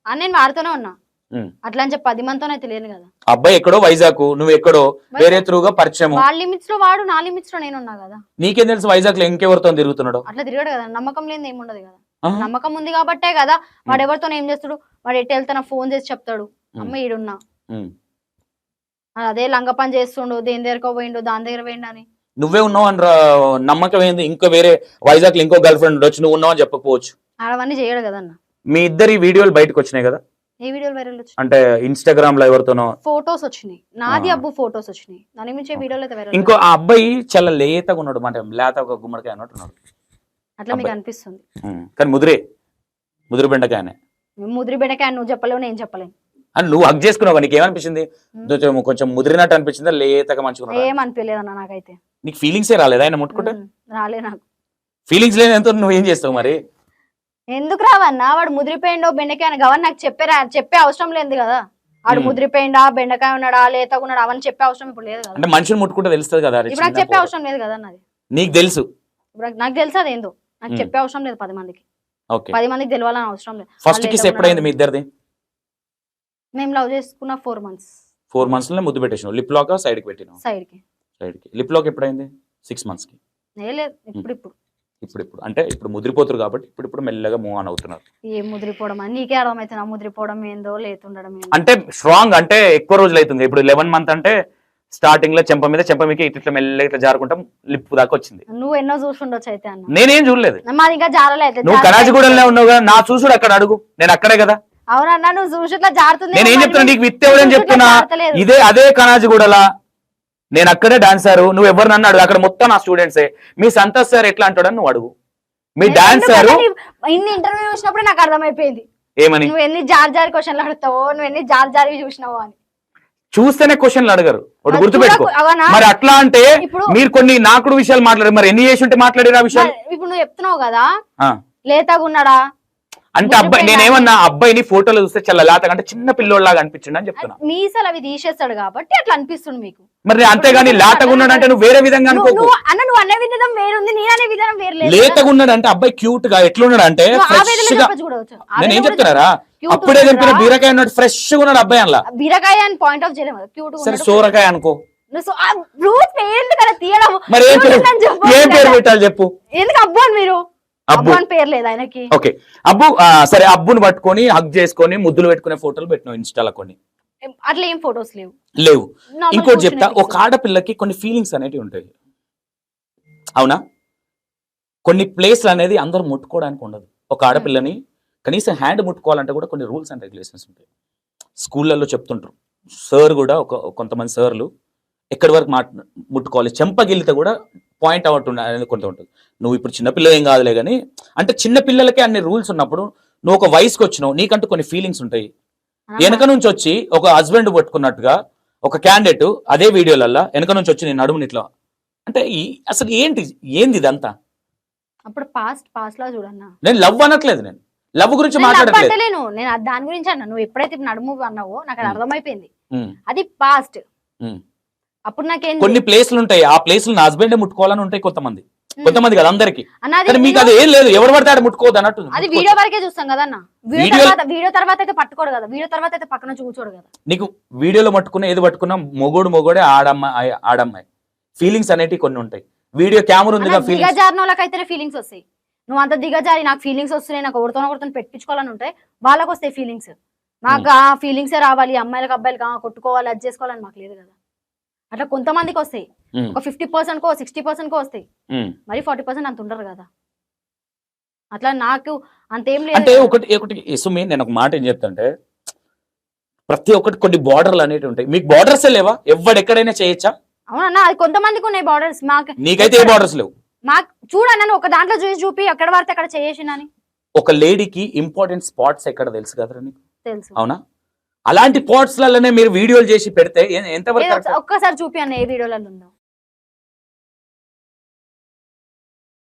అని నేను వాడుతూనే ఉన్నా. అట్లా అని చెప్పి 10 మందితోనైతే లేను కదా. అబ్బాయి ఎక్కడో వైజాగ్, నువ్వు ఎక్కడో వేరే త్రూగా పరిచయం. వాళ్ళ లిమిట్స్ లో వాడు, నా లిమిట్స్ లో నేను ఉన్నా కదా. నీకేం తెలుసు వైజాగ్ లో ఇంకెవరితో తిరుగుతున్నాడు? అట్లా తిరగడు కదా. నమ్మకం లేని ఏముండదు కదా. నమ్మకం ఉంది కాబట్టే కదా వాడు ఎవరితో ఏం చేస్తాడు, వాడు ఎటు వెళ్తానా ఫోన్ చేసి చెప్తాడు, అమ్మ ఈడున్నా, అదే లంగ పని చేస్తుండు, దేని దగ్గరకో పోయిండు, దాని దగ్గర పోయిండు అని. నువ్వే ఉన్నావు అని నమ్మకం ఏంది? ఇంకా వేరే వైజాగ్ లో ఇంకో గర్ల్ ఫ్రెండ్ ఉండొచ్చు, నువ్వు ఉన్నావు అని చెప్పకపోవచ్చు. అవన్నీ చేయడు కదన్న. మీ ఇద్దరి వీడియోలు బయటకు వచ్చినాయి కదా. ఏ వీడియోలు వైరల్ వచ్చినాయి అంటే ఇన్స్టాగ్రామ్ లో ఎవరితోనో ఫోటోస్ వచ్చినాయి, నాది అబ్బు ఫోటోస్ వచ్చినాయి, దాని నుంచి వీడియోలు అయితే వైరల్. ఇంకో ఆ అబ్బాయి చాలా లేతగా ఉన్నాడు, అంటే లేత ఒక గుమ్మడికాయ అన్నట్టు ఉన్నాడు. అట్లా మీకు అనిపిస్తుంది కానీ ముదిరి బెండకాయనే. ముదిరి బెండకాయ నువ్వు చెప్పలేవు, నేను చెప్పలేను. అని నువ్వు హక్ చేసుకున్నావు, నీకు ఏమనిపించింది? కొంచెం ముదిరినట్టు అనిపించిందా, లేతగా మంచిగా? ఏం అనిపించలేదన్న నాకైతే. నీకు ఫీలింగ్సే రాలేదా ఆయన ముట్టుకుంటే? రాలే నాకు. ఫీలింగ్స్ లేదంతా నువ్వు ఏం చేస్తావు మరి? ఎందుకు రావన్నా? వాడు ముదిరిపోయిండో బెండకాయ గవన్ నాకు చెప్పే అవసరం లేదు కదా. వాడు ముదిరిపోయిండా, బెండకాయ ఉన్నాడా, లేతగా ఉన్నాడా, అవన్నీ చెప్పే అవసరం ఇప్పుడు లేదు కదా. అంటే మనుషులు ముట్టుకుంటే తెలుస్తుంది కదా. ఇప్పుడు నాకు చెప్పే అవసరం లేదు కదా అన్నది. నీకు తెలుసు, ఇప్పుడు నాకు తెలుసు అదేందో. నాకు చెప్పే అవసరం లేదు 10 మందికి. 10 మందికి తెలియాలని అవసరం లేదు. ఫస్ట్ కిస్ ఎప్పుడైంది మీ ఇద్దరిది? మేము లవ్ చేసుకున్న 4 months. 4 months లో ముద్దు పెట్టేసినావు. లిప్ లాక్ సైడ్ కి పెట్టినావు? సైడ్ కి. Lip lock ఎప్పుడైంది? 6 months కి. లేదు, ఇప్పుడు అంటే ఇప్పుడు ముదిరిపోతారు కాబట్టి ఇప్పుడు మెల్లగా మూవ్ ఆన్ అవుతున్నారు. ఏ ముదిరిపోవడం అని నీకే అర్థమైతే, నా ముదిరిపోవడం ఏందో లేతుండడం ఏందో. అంటే స్ట్రాంగ్ అంటే ఎక్కువ రోజులు అవుతుంది. ఇప్పుడు 11 months అంటే స్టార్టింగ్ లో చెంప మీద ఇట్లా మెల్లగా ఇట్లా జారుకుంటాం లిప్ దాకా వచ్చింది. నువ్వు ఎన్నో చూసుండొచ్చు అయితే అన్న. నేనేం చూడలేదు. మాది ఇంకా జారలేదు. నువ్వు కరాజిగూడలో ఉన్నావు కదా, నా చూసుడు అక్కడ అడుగు, నేను అక్కడే కదా. అవునన్నా, నువ్వు చూసి ఇట్లా జారుతుంది. నేను ఏం చెప్తున్నా, నీకు విత్ ఎవరని చెప్తున్నా, అదే కరాజిగూడలా నేను అక్కడే డాన్సర్. నువ్వు ఎవరు నన్ను అడుగు, అక్కడ మొత్తం నా స్టూడెంట్సే. మీ సంతోష్ సార్ ఎట్లా అంటాడని నువ్వు అడుగు. మీ డాన్సర్ ఇన్ని ఇంటర్వ్యూ చూసినప్పుడు నాకు అర్థమైపోయింది ఏమని, నువ్వు ఎన్ని జారి క్వశ్చన్లు అడుగుతావో, నువ్వు ఎన్ని జారి చూసినావో అని. చూస్తేనే క్వశ్చన్లు అడగరు ఒకటి మరి గుర్తుపెట్టుకో. చూడకు- అవనా? మరి అట్లా అంటే ఇప్పుడు- మీరు కొన్ని నాకుడు విషయాలు మాట్లాడారు, మరి ఎన్ని చేసి ఉంటే మాట్లాడారు ఆ విషయాలు? ఇప్పుడు నువ్వు చెప్తున్నావు కదా ఆ. లేతగా ఉన్నాడా అంటే అబ్బాయి నేనేమన్నా అబ్బాయిని ఫోటోలు చూస్తే చాలా లేతగా అంటే చిన్న పిల్లోళ్ళలాగా అనిపించిండు అని చెప్తున్నా. మీసాలు అవి తీసేస్తాడు కాబట్టి అట్లా అనిపిస్తుంది మీకు. మరి అంతేగాని లేతగా ఉన్నాడు అంటే నువ్వు వేరే విధంగా అనుకోకు. నువ్వు అనే విధానం వేరుంది, నేను అనే విధానం వేరు లేదు. లేతగా ఉన్నాడు అంటే అబ్బాయి క్యూట్ గా ఎట్లున్నాడు అంటే ఫ్రెష్ గా. నేను ఏం చెప్తున్నారా, అప్పుడే చెప్పిన బీరకాయ ఉన్నాడు, ఫ్రెష్ గా ఉన్నాడు అబ్బాయి అలా. బీరకాయ అని పాయింట్ ఆఫ్ చేయలేము, క్యూట్ సరే సోరకాయ అనుకో. పేరు కదా తీయడం. మరి ఏం పేరు, ఏం పేరు పెట్టాలి చెప్పు? ఎందుకు అబ్బు అని మీరు అబ్బు అని పేరు లేదు ఆయనకి. ఓకే అబ్బు, సరే అబ్బుని పట్టుకొని హగ్ చేసుకొని ముద్దులు పెట్టుకునే ఫోటోలు పెట్టినావు ఇన్స్టాలో కొన్ని. అట్లా ఏం ఫొటోస్ లేవు. లేవు. Normal ఇంకోటి చెప్తా, కూర్చునే ఒక ఆడపిల్లకి కొన్ని ఫీలింగ్స్ అనేటివి ఉంటాయి, అవునా? కొన్ని ప్లేస్లు అనేది అందరూ ముట్టుకోవడానికి ఉండదు. ఒక ఆడపిల్లని కనీసం హ్యాండ్ ముట్టుకోవాలంటే కూడా కొన్ని రూల్స్ అండ్ రెగ్యులేషన్స్ ఉంటాయి. స్కూళ్ళల్లో చెప్తుంటారు సార్ కూడా, కొంతమంది సార్లు ఎక్కడి వరకు ముట్టుకోవాలి, చెంపగిలితే కూడా పాయింట్ అవుట్ అనేది కొంత ఉంటుంది. నువ్వు ఇప్పుడు చిన్నపిల్ల ఏం కాదులే కానీ, అంటే చిన్న పిల్లలకే అన్ని రూల్స్ ఉన్నప్పుడు నువ్వు ఒక వయసుకి వచ్చినావు, నీకంటూ కొన్ని ఫీలింగ్స్ ఉంటాయి. వెనక నుంచి వచ్చి ఒక హస్బెండ్ పట్టుకున్నట్టుగా ఒక క్యాండిడేట్ అదే వీడియోలల్లో వెనక నుంచి వచ్చి నేను నడుముని ఇట్లా అంటే అసలు ఏంది ఇదంతా? అప్పుడు పాస్ట్ లో చూడన్నా. నేను లవ్ అనట్లేదు, నేను లవ్ గురించి మాట్లాడట్లేదు. నేను దాని గురించి అన్నా. నువ్వు ఎప్పుడైతే నడుము అన్నావో నాకు అది అర్థమైపోయింది. ఉమ్, అది పాస్ట్. ఉమ్. అప్పుడు నాకేం కొన్ని ప్లేస్లు ఉంటాయి, ఆ ప్లేస్లు నా హస్బెండ్ ముట్టుకోవాలని ఉంటాయి కొంతమంది కదా, అందరికి. అన్నది కానీ మీకు అది ఏం లేదు, ఎవరు పడితే ఆడ ముట్టుకోవద్దు అన్నట్టు. అది వీడియో వరకే చూస్తాం కదా అన్న. వీడియో తర్వాత అయితే పట్టుకోడు కదా, వీడియో తర్వాత అయితే పక్కన కూర్చోడు కదా. నీకు వీడియోలో పట్టుకున్నా ఏది పట్టుకున్నా మొగోడే ఆడమ్మాయి ఫీలింగ్స్ అనేటివి కొన్ని ఉంటాయి. వీడియో కెమెరా ఉంది కదా, దిగజారిన వాళ్ళకైతే ఫీలింగ్స్ వస్తాయి. నువ్వు అంత దిగజారి నాకు ఫీలింగ్స్ వస్తున్నాయి, నాకు ఒకరితో పెట్టించుకోవాలని ఉంటాయి, వాళ్ళకి వస్తాయి ఫీలింగ్స్. నాకు ఆ ఫీలింగ్సే రావాలి, అమ్మాయిలకు అబ్బాయిలకు కొట్టుకోవాలి, అది చేసుకోవాలని మాకు లేదు కదా. అట్లా కొంతమందికి వస్తాయి, ఒక 50% కో 60% కో వస్తాయి, మరి 40% అంత ఉండరు కదా. అట్లా నాకు అంతేం లేదు. అంటే ఒకటి సుమి, నేను ఒక మాట ఏం చెప్తాంటే, ప్రతి ఒక్కటి కొన్ని బార్డర్లు అనేవి ఉంటాయి. మీకు బార్డర్స్ లేవా? ఎవడెక్కడైనా చేయొచ్చా? అవునన్నా, అది కొంతమందికి ఉన్నాయి బార్డర్స్. మాకు నీకైతే ఏ బార్డర్స్ లేవు. మాకు చూడన్నా ఒక దాంట్లో చూపి ఎక్కడ పడితే అక్కడ చేసిందని. ఒక లేడీకి ఇంపార్టెంట్ స్పాట్స్ ఎక్కడ తెలుసు కదరా నీకు? తెలుసు. అవునా? అలాంటి స్పాట్స్ లలోనే మీరు వీడియోలు చేసి పెడితే ఎంతవరకు? ఒక్కసారి చూపి అన్న ఏ వీడియోలలో ఉందో.